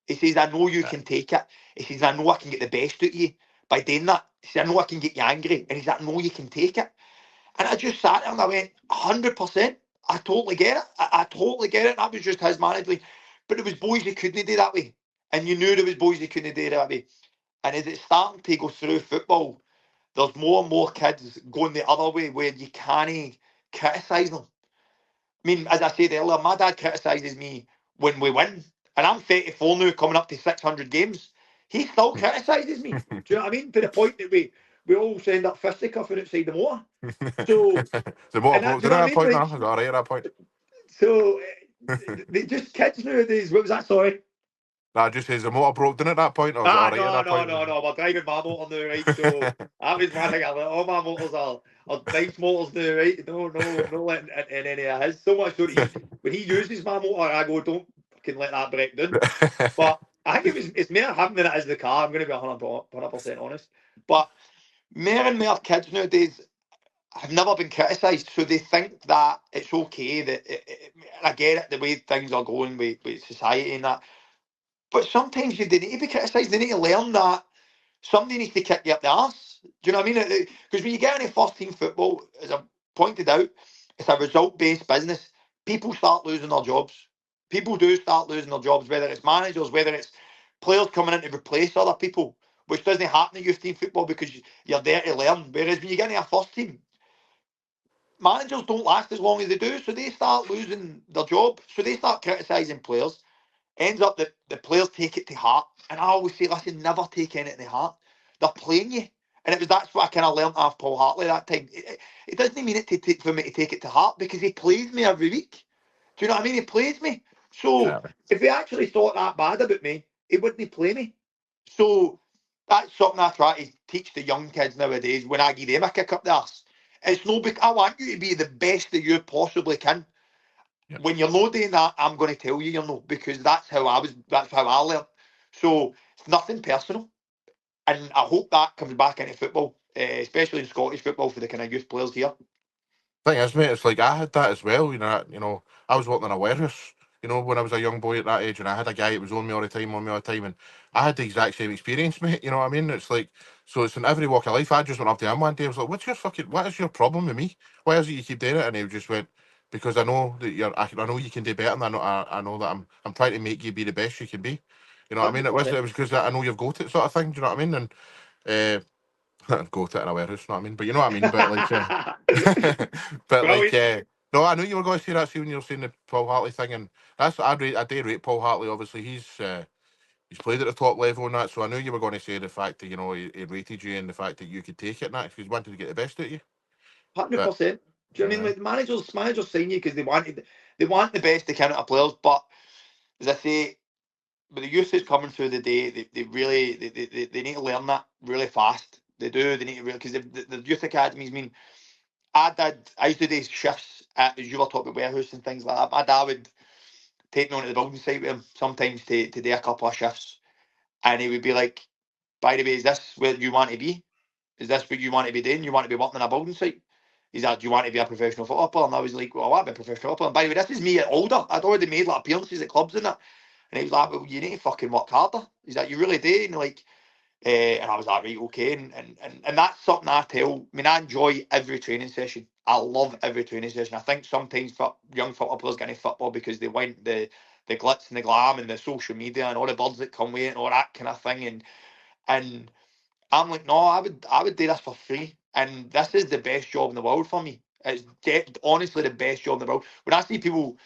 He says, I know you can take it. He says, I know I can get the best out of you by doing that. He says, I know I can get you angry. And he's like, I know you can take it. And I just sat there and I went, 100%. I totally get it. I totally get it. That was just his management. But there was boys who couldn't do that way. And you knew there was boys who couldn't do that way. And as it's starting to go through football, there's more and more kids going the other way where you can't criticise them. I mean, as I said earlier, my dad criticises me when we win. And I'm 34 now, coming up to 600 games. He still criticises me. Do you know what I mean? To the point that we all end up fisticuffing outside the motor. So, the motor and broke. do Did you know I what I have a mean? point Like, now? Is that all right at that point? so they just kids nowadays. What was that? Sorry. Nah, just says the motor broke. Didn't at that point? Or was it all right at that point? No. We're driving my motor now, right? So that was my thing. All my motors are nice motors now, right? No letting in any of his. So much so that when he uses my motor, I go, don't fucking let that break down. But I think it's more him than it is the car. I'm going to be 100% honest. But more and more kids nowadays have never been criticised, so they think that it's okay that I get it, the way things are going with society and that. But sometimes they need to be criticised. They need to learn that somebody needs to kick you up the arse. Do you know what I mean? Because when you get into first team football, as I pointed out, it's a result based business. People start losing their jobs. People do start losing their jobs, whether it's managers, whether it's players coming in to replace other people, which doesn't happen in youth team football because you're there to learn. Whereas when you get into a first team, managers don't last as long as they do, so they start losing their job. So they start criticising players. Ends up that the players take it to heart. And I always say, listen, never take anything to heart. They're playing you. And that's what I kind of learned off Paul Hartley that time. It doesn't mean it for me to take it to heart because he plays me every week. Do you know what I mean? He plays me. So if he actually thought that bad about me, he wouldn't play me. So that's something I try to teach the young kids nowadays when I give them a kick up the arse. It's no because I want you to be the best that you possibly can. Yep. When you're not doing that, I'm going to tell you you're not, because that's how I learned. So it's nothing personal. And I hope that comes back into football, especially in Scottish football for the kind of youth players here. Thing is, mate, it's like I had that as well. I was working in a warehouse. When I was a young boy at that age, and I had a guy that was on me all the time, and I had the exact same experience, mate. You know what I mean? It's like, so it's in every walk of life. I just went up to him one day. I was like, what is your problem with me? Why is it you keep doing it? And he just went, because I know that I know you can do better, and I know that I'm trying to make you be the best you can be. You know what I mean? It was because I know you've got it, sort of thing. Do you know what I mean? And go to it in a warehouse, you know what I mean? But you know what I mean? But like, no, I knew you were going to say that. See, when you were saying the Paul Hartley thing, and that's I do rate Paul Hartley. Obviously, he's played at the top level and that. So I knew you were going to say the fact that he rated you and the fact that you could take it and that because he wanted to get the best out of you. 100%. Do you know what I mean? Like managers sign you because they want the best they can out of players. But as I say, with the youth that's coming through the day, they really they need to learn that really fast. They do. They need to really, because the youth academies. I mean, I used to do shifts as you were talking about warehouse and things like that. My dad would take me onto the building site with him sometimes to do a couple of shifts, and he would be like, "By the way, is this where you want to be? Is this what you want to be doing? You want to be working on a building site?" He's like, "Do you want to be a professional football player?" And I was like, "Well, I want to be a professional football player." And by the way, this is me older. I'd already made like appearances at clubs and that. And he was like, "Well, you need to fucking work harder." He's like, "You really do." And like, And I was like, right, okay. And that's something I tell. I mean, I enjoy every training session. I love every training session. I think sometimes for young football players get into football because they want the glitz and the glam and the social media and all the birds that come with it and all that kind of thing. And I'm like, no, I would do this for free. And this is the best job in the world for me. It's honestly the best job in the world. When I see people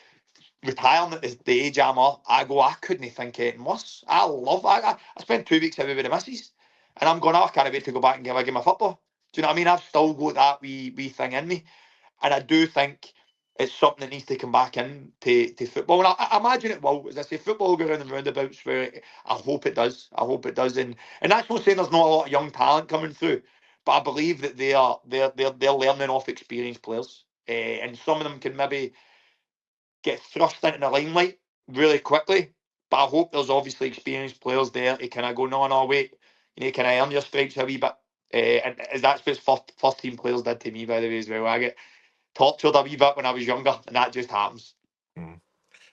retiring at the age I'm at, I go, I couldn't think anything worse. I spent 2 weeks away with the missus, and I'm going, oh, I can't wait to go back and give a game of football. Do you know what I mean? I've still got that wee thing in me, and I do think it's something that needs to come back in to football. And I imagine it will. As I say, football will go around and roundabouts where I hope it does. I hope it does. And that's not saying there's not a lot of young talent coming through, but I believe that they're learning off experienced players, and some of them can maybe get thrust into the limelight really quickly. But I hope there's obviously experienced players there to kind of go, no, wait, you need to kind of earn your stripes a wee bit. And that's what first team players did to me, by the way, as well. I get tortured a wee bit when I was younger, and that just happens. Mm. I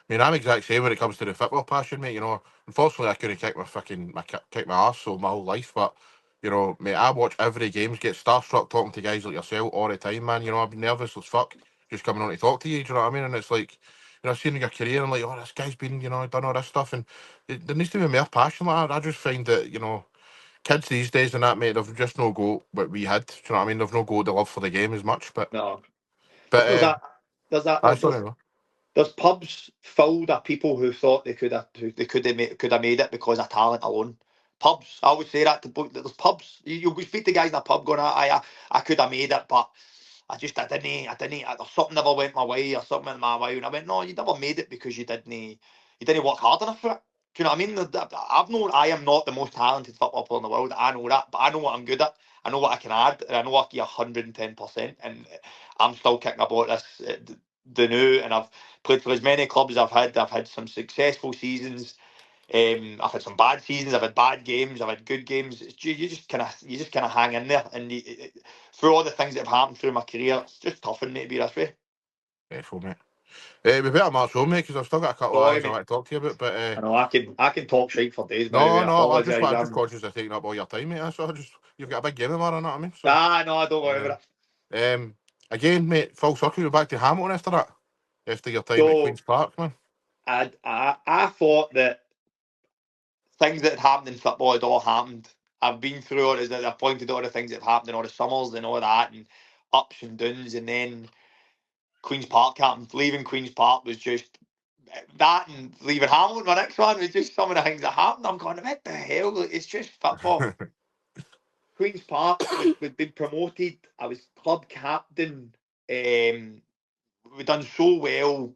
mean, I'm exact same when it comes to the football passion, mate. You know, unfortunately, I couldn't kick my arse so my whole life. But you know, mate, I watch every games, get starstruck talking to guys like yourself all the time, man. You know, I've been nervous as fuck just coming on to talk to you. Do you know what I mean? And it's like, you know, seeing your career and like, oh, this guy's been, you know, done all this stuff, and there needs to be more passion like that. I just find that, you know, kids these days and that, mate, they've just no go what we had. Do you know what I mean? They've no go the love for the game as much. But No, but there's that. There's that. I sorry, no. There's pubs filled of people who thought they could have made it because of talent alone. Pubs, I would say that to there's pubs. You speak to guys in a pub going, I could have made it, but I didn't. Or something never went my way, or something went my way, and I went, no, you never made it because you didn't work hard enough for it. Do you know what I mean? I've known I am not the most talented football player in the world. I know that, but I know what I'm good at. I know what I can add, and I know I can 110%. And I'm still kicking about this the new, and I've played for as many clubs as I've had. I've had some successful seasons. I've had some bad seasons. I've had bad games. I've had good games. You just kind of hang in there, and through all the things that have happened through my career, it's just tough for me to be this way. Careful, mate. We better march home, mate, because I've still got a couple of Sorry, things I mate. want to talk to you about. But I know I can talk shite for days. By the way, I no, I'm apologise. just conscious of taking up all your time, mate. So you've got a big game tomorrow, you know what I mean? So, No, I don't worry about it. again, mate, full circle, you're back to Hamilton after that, after your time at So Queen's Park, man. I thought that things that had happened in football had all happened. I've been through it. I've pointed out all the things that have happened in all the summers and all that, and ups and downs, and then Queen's Park happened. Leaving Queen's Park was just that, and leaving Hamilton, my next one, was just some of the things that happened. I'm going, what the hell? It's just football. Queen's Park, we'd been promoted. I was club captain. We'd done so well.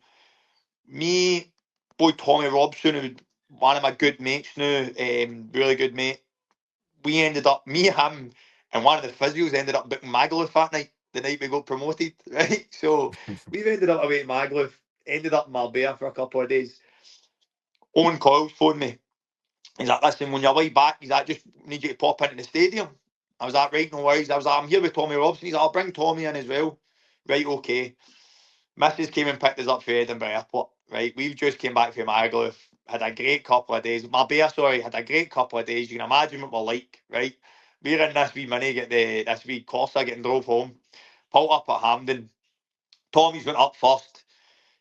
Me, boy Tommy Robson, who's one of my good mates now, really good mate. We ended up, me, him, and one of the physios ended up booking Magaluf that night, the night we got promoted, right? So we've ended up away at Magaluf, ended up in Marbella for a couple of days. Owen Coyles phoned me. He's like, listen, when you're way back, he's like, just need you to pop into the stadium. I was like, right, no worries. I was like, I'm here with Tommy Robson. He's like, I'll bring Tommy in as well. Right, okay. Mrs. came and picked us up from Edinburgh Airport. Right, we've just came back from Magaluf. Had a great couple of days. Marbella, sorry, had a great couple of days. You can imagine what we're like, right? We're in this wee mini, this wee Corsa getting drove home. Pulled up at Hampden. Tommy's went up first.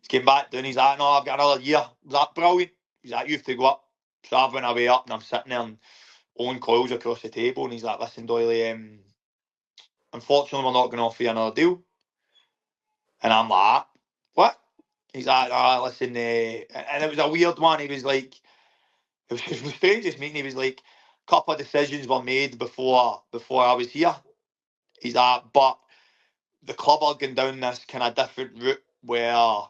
He came back down. He's like, no, I've got another year. I was like, brilliant. He's like, you have to go up. So I went away up and I'm sitting there and Owen Coyles across the table and he's like, listen, Doyle, unfortunately we're not going to offer you another deal. And I'm like, what? He's like, oh, listen, and it was a weird one. He was like, it was the strangest meeting. He was like, a couple of decisions were made before I was here. He's like, but the club are going down this kind of different route where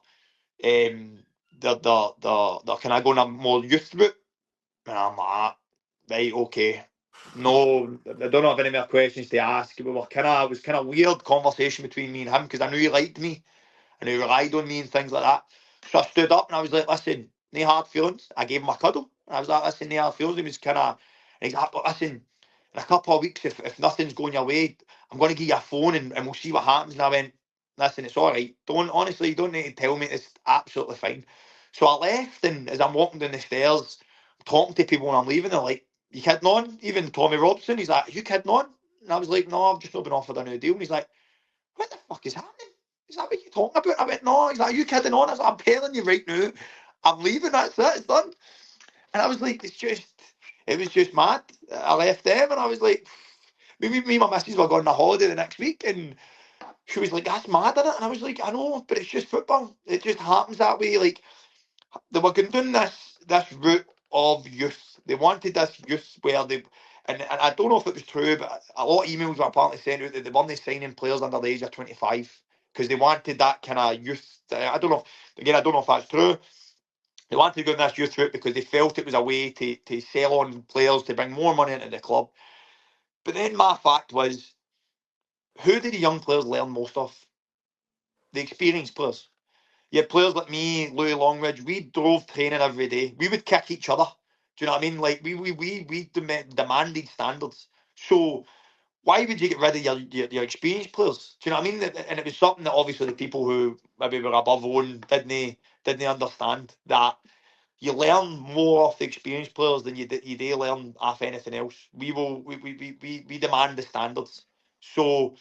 they're kind of going a more youth route. And I'm like, right, okay. No, I don't have any more questions to ask. It was kind of weird conversation between me and him because I knew he liked me and he relied on me and things like that. So I stood up and I was like, listen, no hard feelings. I gave him a cuddle. And I was like, listen, no hard feelings. He was kind of, he's like, but listen, in a couple of weeks, if nothing's going your way, I'm going to give you a phone and we'll see what happens. And I went, listen, it's all right. You don't need to tell me. It's absolutely fine. So I left, and as I'm walking down the stairs, talking to people when I'm leaving, they're like, you kidding on? Even Tommy Robson, he's like, you kidding on? And I was like, no, I've just not been offered a new deal. And he's like, what the fuck is happening? He's like, what are you talking about? I went, no. He's like, are you kidding on? I was like, I'm telling you right now, I'm leaving, that's it, it's done. And I was like, it was just mad. I left them and I was like, me and my missus were going on a holiday the next week and she was like, that's mad, isn't it? And I was like, I know, but it's just football. It just happens that way. Like, they were going down this route of youth. They wanted this youth where they, and I don't know if it was true, but a lot of emails were apparently sent out that they weren't signing players under the age of 25 because they wanted that kind of youth. I don't know. Again, I don't know if that's true. They wanted to go down this youth route because they felt it was a way to sell on players to bring more money into the club. But then my fact was, who did the young players learn most of? The experienced players. You had players like me, Louis Longridge. We drove training every day. We would kick each other. Do you know what I mean? Like we demanded standards. So why would you get rid of your experienced players? Do you know what I mean? And it was something that obviously the people who maybe were above Owen didn't understand, that you learn more off the experienced players than you do learn off anything else. We demand the standards. So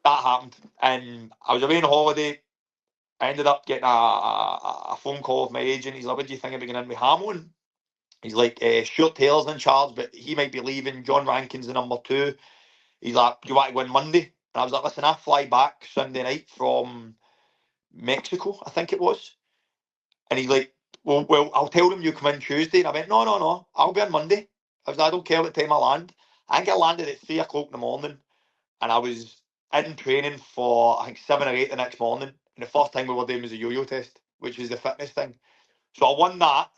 that happened, and I was away on holiday. I ended up getting a phone call with my agent. He's like, what do you think about going in with Hamilton? He's like, Stuart Taylor's in charge, but he might be leaving. John Rankin's the number 2. He's like, do you want to go in Monday? And I was like, listen, I fly back Sunday night from Mexico, I think it was. And he's like, well, I'll tell them you come in Tuesday. And I went, no, I'll be on Monday. I was like, I don't care what time I land. I think I landed at 3 o'clock in the morning, and I was in training for, I think, 7 or 8 the next morning. And the first thing we were doing was a yo-yo test, which was the fitness thing. So I won that,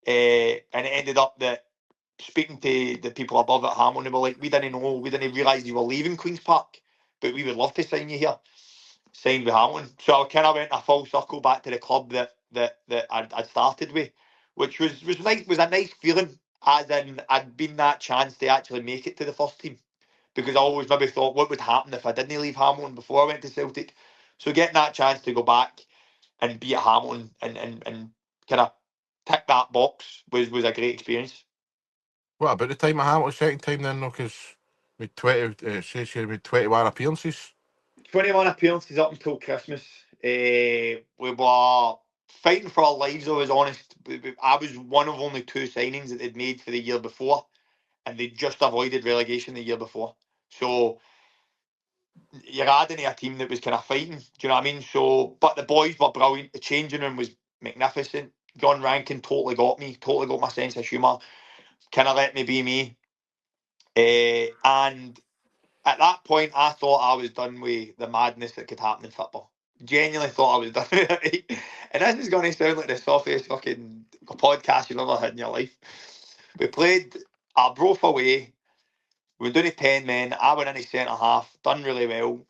and it ended up that speaking to the people above at Hamilton, they were like, we didn't realise you were leaving Queen's Park, but we would love to sign you here. Signed with Hamilton. So I kind of went a full circle back to the club that I'd started with, which was nice. Was a nice feeling, as in I'd been that chance to actually make it to the first team, because I always maybe thought what would happen if I didn't leave Hamilton before I went to Celtic. So getting that chance to go back and be at Hamilton and kind of tick that box was a great experience. What about the time at Hamilton second time then, though? Because with 20, says here with 21 appearances. 21 appearances up until Christmas. We were fighting for our lives, I was honest. I was one of only 2 signings that they'd made for the year before, and they just avoided relegation the year before. So you're adding to a team that was kind of fighting. Do you know what I mean? So, but the boys were brilliant. The changing room was magnificent. John Rankin totally got me, totally got my sense of humour, kind of let me be me. And at that point, I thought I was done with the madness that could happen in football. Genuinely thought I was done with it. And this is going to sound like the softest fucking podcast you've ever had in your life. We played Arbroath away. We were doing 10 men. I went into centre half, done really well.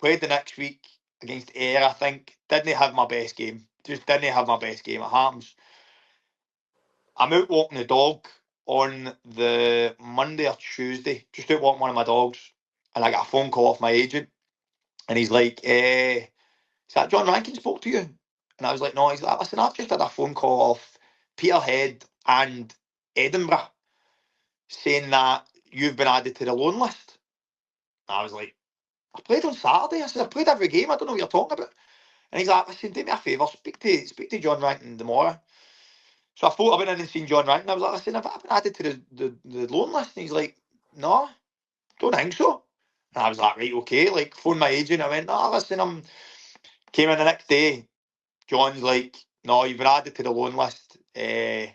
Played the next week against Ayr, I think. Didn't have my best game. Just didn't have my best game. It happens. I'm out walking the dog on the Monday or Tuesday. Just out walking one of my dogs. And I got a phone call off my agent. And he's like, is that John Rankin spoke to you? And I was like, no. He's like, listen, I've just had a phone call off Peterhead and Edinburgh saying that you've been added to the loan list. And I was like, I played on Saturday. I said, I played every game. I don't know what you're talking about. And he's like, listen, do me a favour, speak to John Rankin tomorrow. So I thought I went in and seen John Rankin. I was like, listen, have I been added to the loan list? And he's like, no, don't think so. And I was like, right, okay. Like, phone my agent. I went, no, listen, came in the next day. John's like, no, you've been added to the loan list. We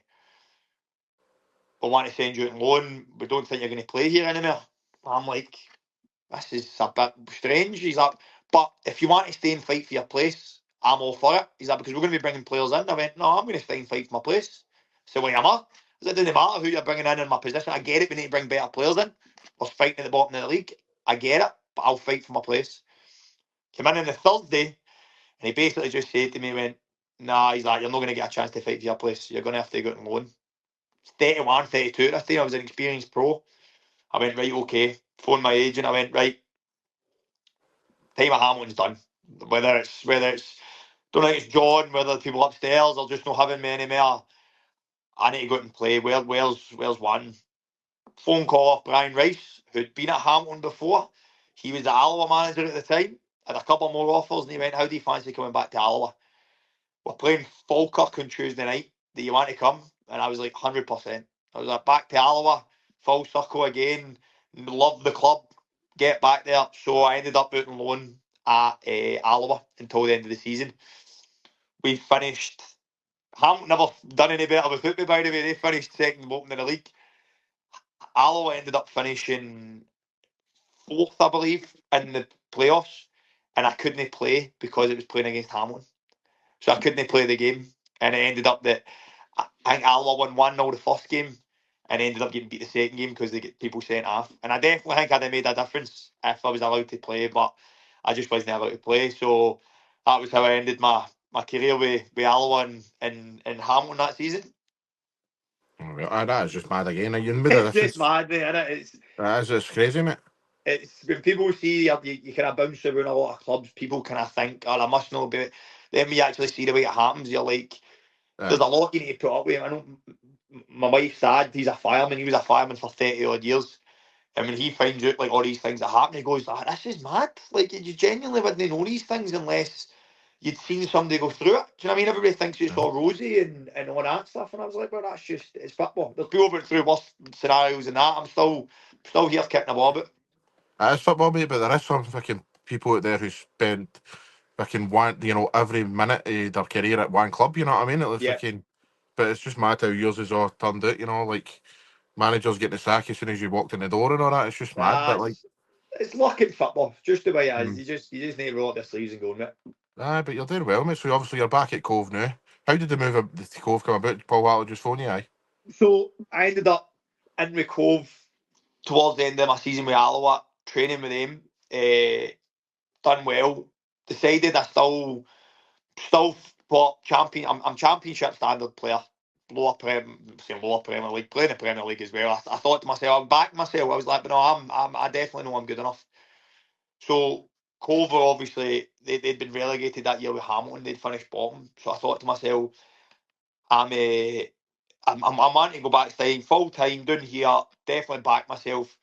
want to send you out on loan. We don't think you're going to play here anymore. I'm like, this is a bit strange. He's like, but if you want to stay and fight for your place, I'm all for it. He's like, because we're going to be bringing players in. I went, no, I'm going to stay and fight for my place. So why am I? It doesn't matter who you're bringing in my position. I get it. We need to bring better players in. We're fighting at the bottom of the league. I get it, but I'll fight for my place. Came in on the Thursday, and he basically just said to me, he went, nah, he's like, you're not going to get a chance to fight for your place. You're going to have to go on loan. 31, 32 at this time. I was an experienced pro. I went, right, okay. Phoned my agent. I went, right, time at Hamilton's done. Whether it's don't think it's John, whether the people upstairs are just not having me anymore. I need to go out and play. Where's one? Phone call off Brian Rice, who'd been at Hamilton before. He was the Alloa manager at the time. Had a couple more offers, and he went, "How do you fancy coming back to Alloa? We're playing Falkirk on Tuesday night. Do you want to come?" And I was like, 100%. I was like, back to Alloa, full circle again. Love the club. Get back there. So I ended up out on loan at Alloa until the end of the season. We finished. Hamilton never done any better without me, by the way. They finished second bottom in the league. Alloa ended up finishing fourth, I believe, in the playoffs, and I couldn't play because it was playing against Hamilton. So I couldn't play the game, and it ended up that I think Alloa won 1-0 the first game, and ended up getting beat the second game because they get people sent off. And I definitely think I'd have made a difference if I was allowed to play, but I just wasn't allowed to play. So that was how I ended my career with Alloa and Hamilton that season. That is just mad again. You made a It's just difference. mad, mate, isn't it? It's crazy, mate. It's when people see you kind of bounce around a lot of clubs, people kind of think, "Oh, I must know about it." Then when you actually see the way it happens, you're like, there's a lot you need to put up with. I know my wife's dad, he's a fireman. He was a fireman for 30 odd years. And when he finds out like all these things that happen, he goes, "This is mad. Like, you genuinely wouldn't know these things unless you'd seen somebody go through it." Do you know what I mean? Everybody thinks it's all rosy and all that stuff. And I was like, well, that's just, it's football. There's people went through worse scenarios than that. I'm still here kicking a ball about. It is football, mate, but there is some fucking people out there who spend fucking every minute of their career at one club. You know what I mean? It was Yeah. fucking, but it's just mad how yours is all turned out. Like managers getting the sack as soon as you walked in the door and all that. It's just mad. But like, It's luck in football, just the way it is. Mm. You just need to roll up your sleeves and go, mate. But you're doing well, mate. So obviously you're back at Cove now. How did the move to Cove come about? Paul Hartley just phone you, aye? So I ended up in with Cove towards the end of my season with Alloa, training with them, done well. Decided I still what champion. I'm championship standard player, lower Premier League, playing the Premier League as well. I thought to myself, I backed myself. I was like, but no, I definitely know I'm good enough. So Cove were obviously they'd been relegated that year with Hamilton. They'd finished bottom. So I thought to myself, I'm wanting to go back to full time down here. Definitely back myself.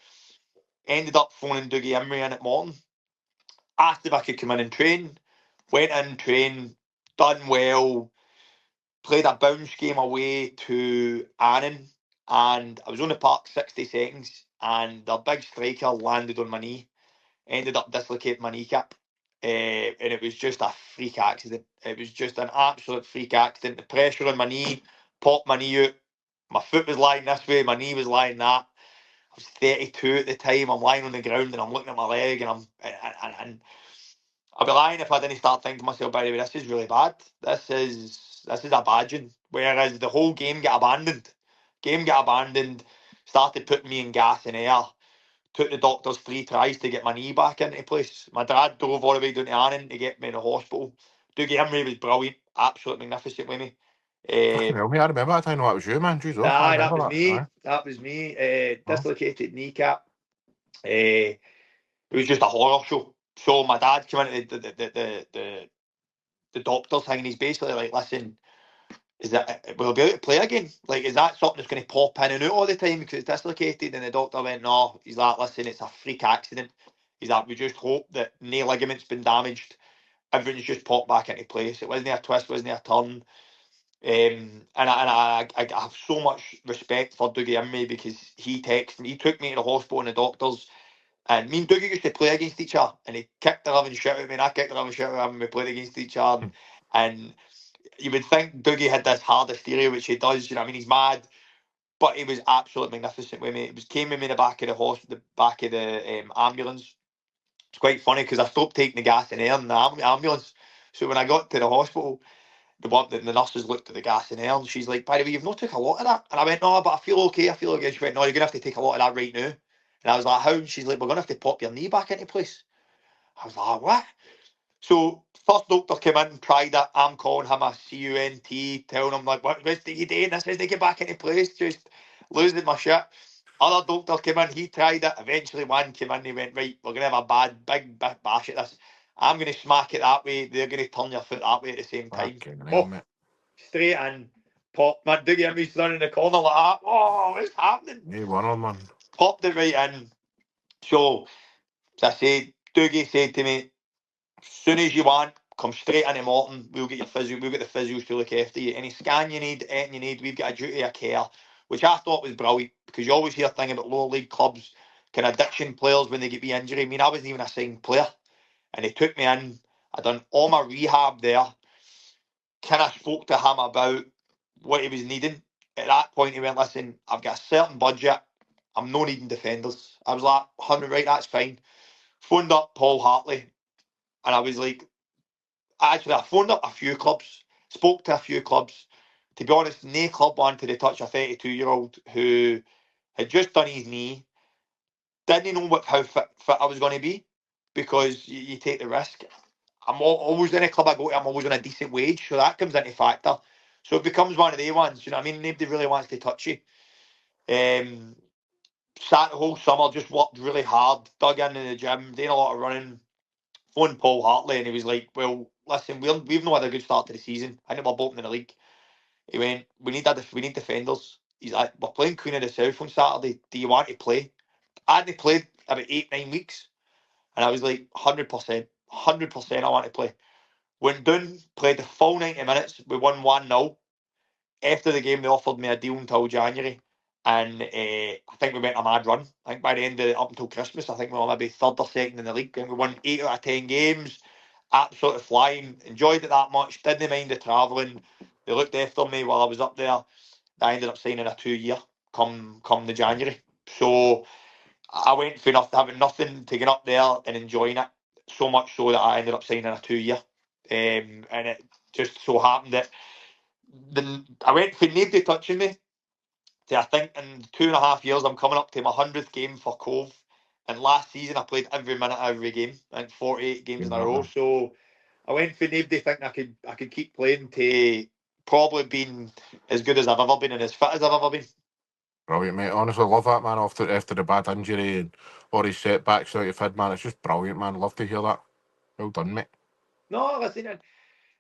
Ended up phoning Dougie Emery in at Morton. Asked if I could come in and train. Went in, trained, done well. Played a bounce game away to Annan, and I was on the park 60 seconds, and their big striker landed on my knee. Ended up dislocating my kneecap. And it was just a freak accident. It was just an absolute freak accident. The pressure on my knee popped my knee out. My foot was lying this way, my knee was lying that. I was 32 at the time. I'm lying on the ground and I'm looking at my leg and and I'd be lying if I didn't start thinking to myself, by the way, this is really bad. This is a badging. Whereas the whole game got abandoned. Started putting me in gas and air. Took the doctors 3 tries to get my knee back into place. My dad drove all the way down to Annan to get me in the hospital. Dougie Emery was brilliant, absolutely magnificent with me. Fucking hell, mate. I remember that time. That was you, man. Jesus, I Aye, that remember was that. me. Aye. That was me. Dislocated kneecap. It was just a horror show. So my dad came into the doctor's thing, and he's basically like, "Listen, is that will I be able to play again? Like, is that something that's going to pop in and out all the time because it's dislocated?" And the doctor went, "No." He's like, "Listen, it's a freak accident." He's like, "We just hope that no ligament's been damaged. Everything's just popped back into place. It wasn't a twist, wasn't a turn." I have so much respect for Dougie Emery because he took me to the hospital and the doctors, and me and Dougie used to play against each other, and he kicked the living shit out of me, and I kicked the living shit out of him, and we played against each other, and you would think Dougie had this hard hysteria, which he does, you know what I mean, he's mad, but he was absolutely magnificent with me. It came with me in the back of the hospital, the back of the ambulance. It's quite funny because I stopped taking the gas and air in the ambulance, so when I got to the hospital, the nurses looked at the gas and air and she's like, "By the way, you've not took a lot of that." And I went, "No, but I feel okay, I feel okay." She went, "No, you're going to have to take a lot of that right now." And I was like, "How?" And she's like, "We're going to have to pop your knee back into place." I was like, "What?" So first doctor came in, tried it. I'm calling him a CUNT, telling him like, "What's you doing? This is to get back into place." Just losing my shit. Other doctor came in, he tried it. Eventually one came in, he went, "Right, we're going to have a big bash at this. I'm going to smack it that way. They're going to turn your foot that way at the same time." Fucking hell, Oh, mate. straight in, Pop, man, Dougie Emmy's running in the corner like that. Oh, what's happening? Hey, one on man. Popped it right in. So, as I said, Dougie said to me, as soon as you want, come straight into Morton. We'll get your physio. We'll get the physios to look after you. Any scan you need, anything you need, we've got a duty of care, which I thought was brilliant because you always hear things about lower league clubs, kind of addiction players when they get the injury. I mean, I wasn't even a signed player, and they took me in. I done all my rehab there. Kind of spoke to him about what he was needing. At that point, he went, "Listen, I've got a certain budget. I'm not needing defenders." I was like, "100, right? That's fine." Phoned up Paul Hartley, and I was like, actually, I phoned up a few clubs, spoke to a few clubs. To be honest, no club wanted to touch a 32-year-old who had just done his knee, didn't know how fit I was going to be, because you take the risk. I'm always in a club I go to, I'm always on a decent wage, so that comes into factor. So it becomes one of the ones, you know what I mean? Nobody really wants to touch you. Sat the whole summer, just worked really hard, dug in the gym, doing a lot of running. Phoned Paul Hartley, and he was like, "Well, listen, we've not had a good start to the season. I think we're bottom in the league." He went, "We need defenders." He's like, "We're playing Queen of the South on Saturday. Do you want to play?" I hadn't played about 8-9 weeks, and I was like, 100%, 100%, I want to play. Went down, played the full 90 minutes. We won 1-0. After the game, they offered me a deal until January, and I think we went a mad run. I think by the end of up until Christmas, I think we were maybe third or second in the league. I think we won 8 out of 10 games, absolutely flying. Enjoyed it that much. Didn't mind the travelling. They looked after me while I was up there. I ended up signing a 2-year come the January. So I went for having nothing to get up there and enjoying it. So much so that I ended up signing a 2-year, and it just so happened that I went for nobody touching me to, I think, in 2.5 years I'm coming up to my 100th game for Cove. And last season I played every minute of every game, and 48 games in a row. So I went for nobody thinking I could keep playing to probably being as good as I've ever been and as fit as I've ever been. Brilliant, mate. Honestly, love that, man. After the bad injury and all his setbacks that you've had, man. It's just brilliant, man. Love to hear that. Well done, mate. No, listen,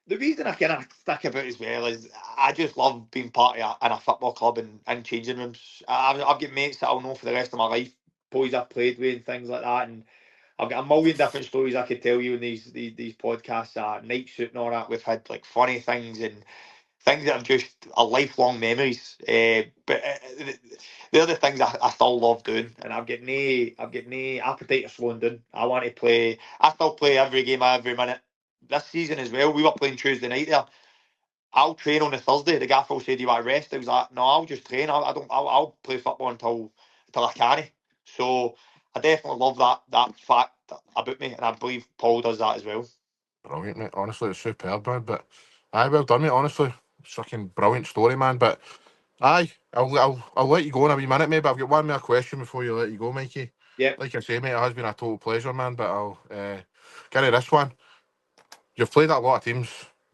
the reason I kind of stick about as well is I just love being part of in a football club and changing rooms. I've got mates that I'll know for the rest of my life, boys I've played with and things like that, and I've got a million different stories I could tell you in these podcasts. Night shoot and all that. We've had like funny things and things that are lifelong memories. But they're the things I still love doing, and I've got no appetite for slowing down. I want to play. I still play every game, every minute. This season as well, we were playing Tuesday night there. I'll train on a Thursday. The gaffer will say, "Do you want to rest?" I was like, "No, I'll just train. I don't. I'll play football until I can." So I definitely love that fact about me, and I believe Paul does that as well. Brilliant, mate. Honestly, it's superb, man. But aye, well done, mate. Honestly, it's fucking brilliant story, man. But aye, I'll let you go in a wee minute, mate. But I've got one more question before you let you go, Mikey. Yeah, Like I say, mate, it has been a total pleasure, man. But I'll carry this one. You've played at a lot of teams.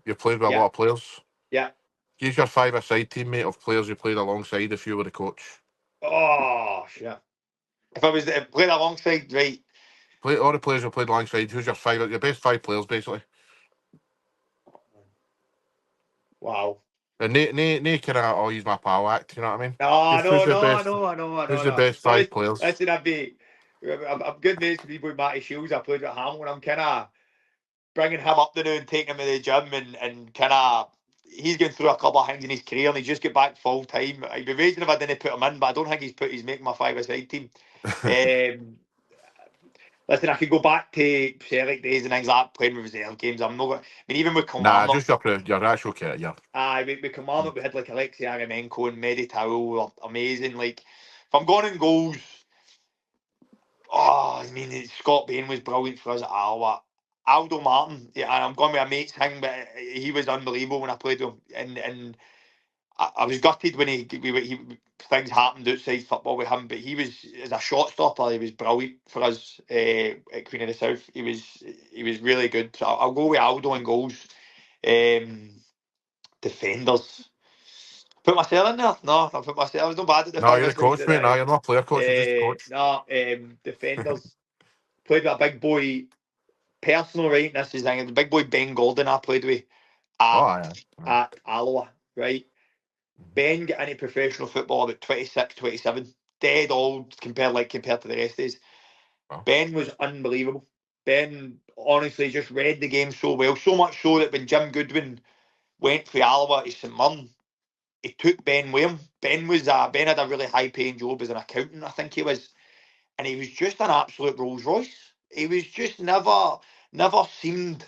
You've played with a yeah, lot of players. yeah. Use your five-a-side teammate of players you played alongside if you were the coach. Oh shit! If I was playing alongside, right? Play all the players you played alongside. Who's your best 5 players, basically? Wow. And no kind of, oh, he's my pal act, you know what I mean? No, Just who's no, the no, best? no, no, Who's no, the no. best Sorry, 5 players? listen, I'm good mates with people with Matty Shields. I played with Hamilton. I'm kind of bringing him up the now and taking him to the gym and kind of. He's going through a couple of things in his career and he's just got back full time. I'd be raging if I didn't put him in, but I don't think he's making my five-a-side team. Listen, I could go back to Celtic days and things like that, playing with reserve games. I'm not. I mean, even with Nah, Kilmarnock, just your actual kit, yeah. with Kilmarnock, we had like Alexei Aremenko and Medi Towell were amazing. Like, if I'm going in goals, I mean, Scott Bain was brilliant for us at Alloa. Aldo Martin, yeah, and I'm going with a mate's thing, but he was unbelievable when I played with him. And I was gutted when things happened outside football with him, but he was, as a shot stopper, he was brilliant for us at Queen of the South. He was really good. So I'll go with Aldo in goals. Defenders. Put myself in there? No, I put myself. I was not bad at the No, you're the five coach, mate. No, you're not a player coach, you're just a coach. No, defenders. Played with a big boy, personal, right? This is the thing. The big boy Ben Gordon I played with Oh, at aye. at Alloa, right? Ben got into professional football about 26, 27. Dead old compared to the rest of us. Wow. Ben was unbelievable. Ben honestly just read the game so well. So much so that when Jim Goodwin went for Alloa to St Mirren, he took Ben with him. Ben had a really high paying job as an accountant, I think he was. And he was just an absolute Rolls Royce. He was just never seemed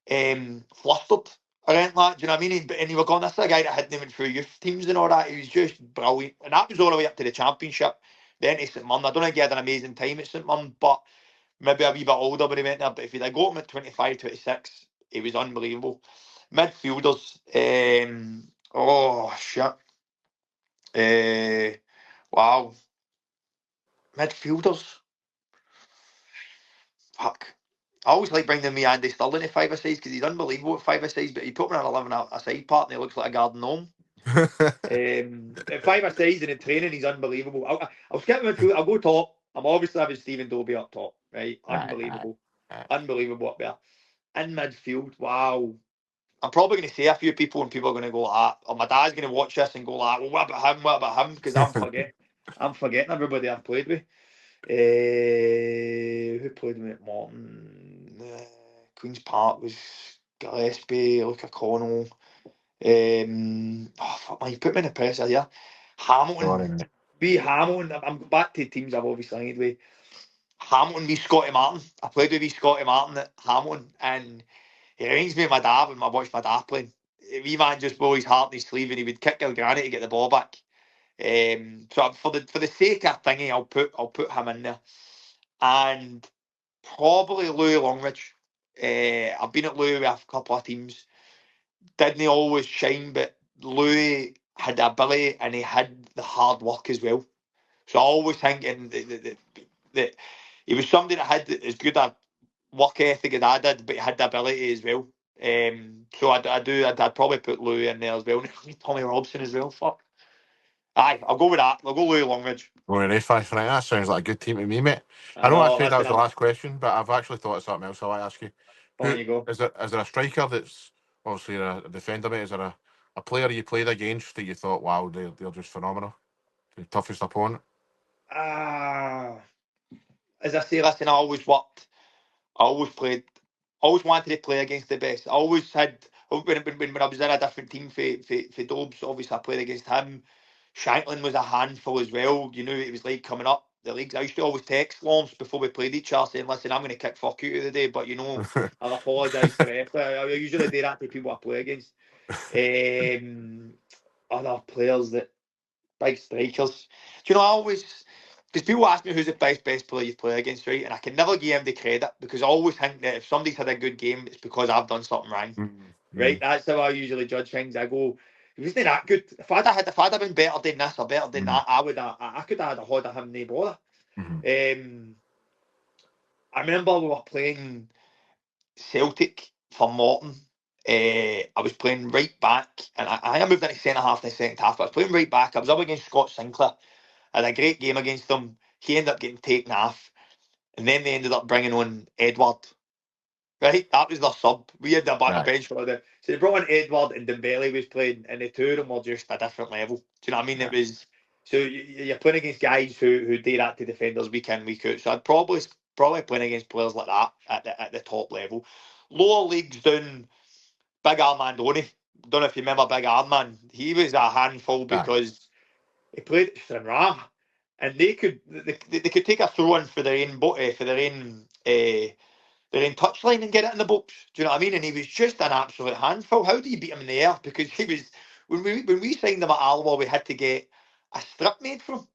flustered or anything like that. Do you know what I mean? And you were going, this is a guy that hadn't even through youth teams and all that. He was just brilliant. And that was all the way up to the championship. Then to St Mirren. I don't think he had an amazing time at St Mirren, but maybe a wee bit older when he went there. But if he'd have got him at 25, 26, he was unbelievable. Midfielders. Oh, shit. Wow. Midfielders. Fuck. I always like bringing me Andy Sterling at 5-a-sides because he's unbelievable at 5-a-sides, but he put me on 11 a side part and he looks like a garden gnome. At 5-a-sides and in training, he's unbelievable. I'll skip midfield. I'll go top. I'm obviously having Stephen Dobie up top, right? Unbelievable. Unbelievable up there. In midfield, wow. I'm probably going to say a few people and people are going to go like that. Or my dad's going to watch this and go like, well, what about him? What about him? Because I'm forgetting everybody I've played with. Who played with me at Morton? Queen's Park was Gillespie, Luke O'Connell. Oh, fuck, man, you put me in the pressure here. Hamilton. Hamilton. I'm back to teams I've obviously played with. Hamilton, me Scotty Martin. I played with Scotty Martin at Hamilton, and he reminds me of my dad when I watched my dad playing. Wee man just wore his heart in his sleeve, and he would kick your granny to get the ball back. So for the sake of thingy, I'll put him in there, and probably Louis Longridge. I've been at Louis with a couple of teams. Didn't always shine, but Louis had the ability and he had the hard work as well. So I always thinking that he was somebody that had as good a work ethic as I did, but he had the ability as well. So I'd probably put Louis in there as well. Tommy Robson as well. Fuck. Aye, I'll go with that. I'll go Louis Longridge. Well, that sounds like a good team to me, mate. I know I said that was the last question, but I've actually thought of something else I want to ask you. On you go. Is there a striker that's obviously a defender, mate? Is there a player you played against that you thought, wow, they're just phenomenal? The toughest opponent? As I say, listen, I always wanted to play against the best. I always had, when I was in a different team for Dobbs, obviously I played against him. Shanklin was a handful as well. You knew it was like coming up the leagues. I used to always text Lawrence before we played each other saying, listen, I'm going to kick fuck you today, but you know, I'll apologise to the referee. I usually do that to people I play against. Other players big strikers. Do you know, I always, because people ask me who's the best player you've played against, right? And I can never give him the credit because I always think that if somebody's had a good game, it's because I've done something wrong. Right? That's how I usually judge things. I go, he wasn't that good. If I'd have been better than this or better than that, I could have had a hold of him, no bother. I remember we were playing Celtic for Morton. I was playing right back, and I moved into centre half in the second half. But I was playing right back. I was up against Scott Sinclair. I had a great game against him. He ended up getting taken off, and then they ended up bringing on Edward. Right, that was their sub. We had the back bench for the. So they brought in Edward and Dembele was playing, and the two of them were just a different level. Do you know what I mean? It was so you're playing against guys who do that to defenders week in, week out. So I'd probably playing against players like that at the top level. Lower leagues down, Big Armandoni. Don't know if you remember Big Armand. He was a handful because he played at Stranraer, and they could take a throw in for their own touchline and get it in the box. Do you know what I mean? And he was just an absolute handful. How do you beat him in the air? Because he was when we signed him at Alloa, we had to get a strip made for him.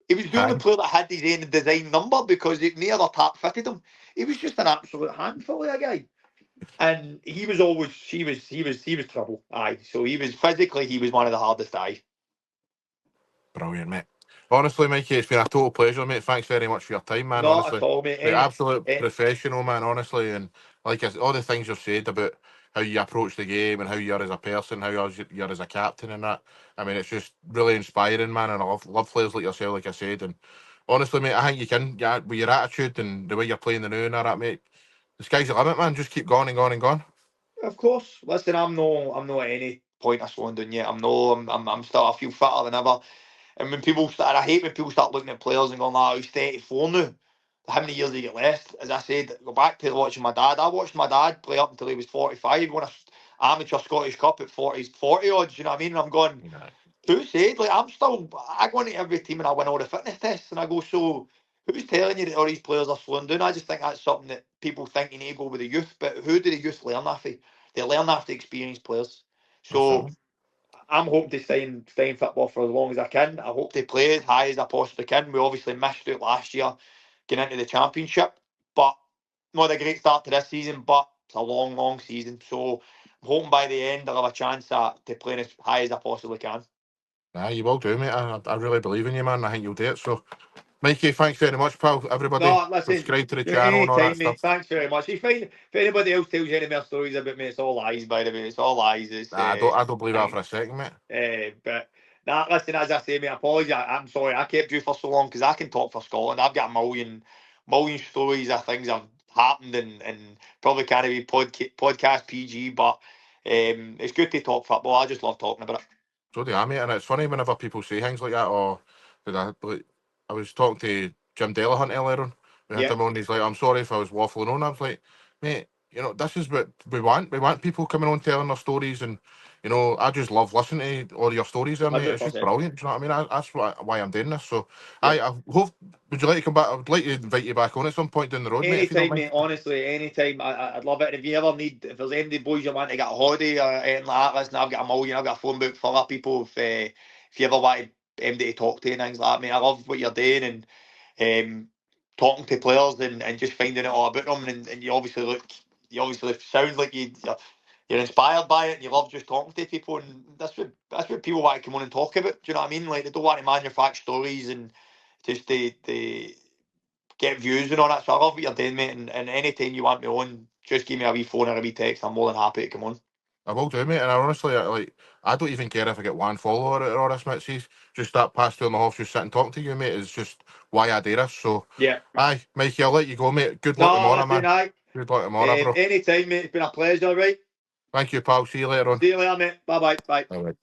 He was the only player that had his own design number because no other tap fitted him. He was just an absolute handful of a guy. And he was always he was trouble. Aye. So he was one of the hardest. Aye. Brilliant, mate. Honestly, Mikey, it's been a total pleasure, mate. Thanks very much for your time, man. Not honestly, at all, mate. Absolute professional, man. Honestly, and like all the things you've said about how you approach the game and how you are as a person, how you're as a captain, and that. I mean, it's just really inspiring, man. And I love players like yourself, like I said. And honestly, mate, I think you can, with your attitude and the way you're playing the new and all that, mate. The sky's the limit, man. Just keep going and going and going. Of course. Listen, I'm no any point of slowing down yet. I'm still, I feel fitter than ever. And when people start, I hate when people start looking at players and going, "Oh, he's 34 now. How many years do you get left?" As I said, go back to watching my dad. I watched my dad play up until he was 45. He won an amateur Scottish Cup at 40 odds. You know what I mean? And I'm going, who said? Like, I go into every team and I win all the fitness tests, and I go, so who's telling you that all these players are slowing down? I just think that's something that people think you need to go with the youth, but who do the youth learn after? They learn after experienced players. So I'm hoping to stay in football for as long as I can. I hope to play as high as I possibly can. We obviously missed out last year getting into the championship, but not a great start to this season, but it's a long, long season. So I'm hoping by the end I'll have a chance to play as high as I possibly can. Nah, you will do, mate. I really believe in you, man. I think you'll do it. So, Mikey, thanks very much, pal. Everybody, No, listen, subscribe to the you know, channel and all that anytime, mate. stuff. Thanks very much. If anybody else tells you any more stories about me, it's all lies, by the way. It's all lies. It's, Nah, I don't believe that for a second, mate. but nah, listen, as I say, mate, apologies. I'm sorry I kept you for so long because I can talk for Scotland. I've got a million stories of things that have happened and probably can't be podcast PG, but it's good to talk football. I just love talking about it. So do I, mate. And it's funny whenever people say things like that. Or I was talking to Jim Delahunt earlier on. We had him on. He's like, "I'm sorry if I was waffling on." I was like, "Mate, you know, this is what we want. We want people coming on telling their stories, and you know, I just love listening to all your stories, there, mate. It's just 100%. brilliant. Do you know what I mean? That's why I'm doing this. So, I hope. Would you like to come back? I would like to invite you back on at some point down the road, mate. If you don't Anytime, mind. mate. Honestly, anytime. I'd love it. If you ever need, if there's any boys you want to get a holiday or anything like that, listen, I've got a million. I've got a phone book full of people. If you ever want to talk to and things like that, mate, I love what you're doing and talking to players and just finding out all about them. And you obviously sound like you're inspired by it and you love just talking to people. And that's what people want to come on and talk about. Do you know what I mean? Like, they don't want to manufacture stories and just they get views and all that. So I love what you're doing, mate. And anytime you want me on, just give me a wee phone or a wee text. I'm more than happy to come on. I will do, mate. And I honestly, I don't even care if I get one follower out of all this, mate. See, just that past 2.5 just sitting talking to you, mate, is just why I do this. So, Yeah. aye, Mikey, I'll let you go, mate. Good luck tomorrow, man. Aye. Good luck tomorrow, bro. Anytime, mate. It's been a pleasure, right? Thank you, pal. See you later on. See you later, mate. Bye-bye. Bye. Bye.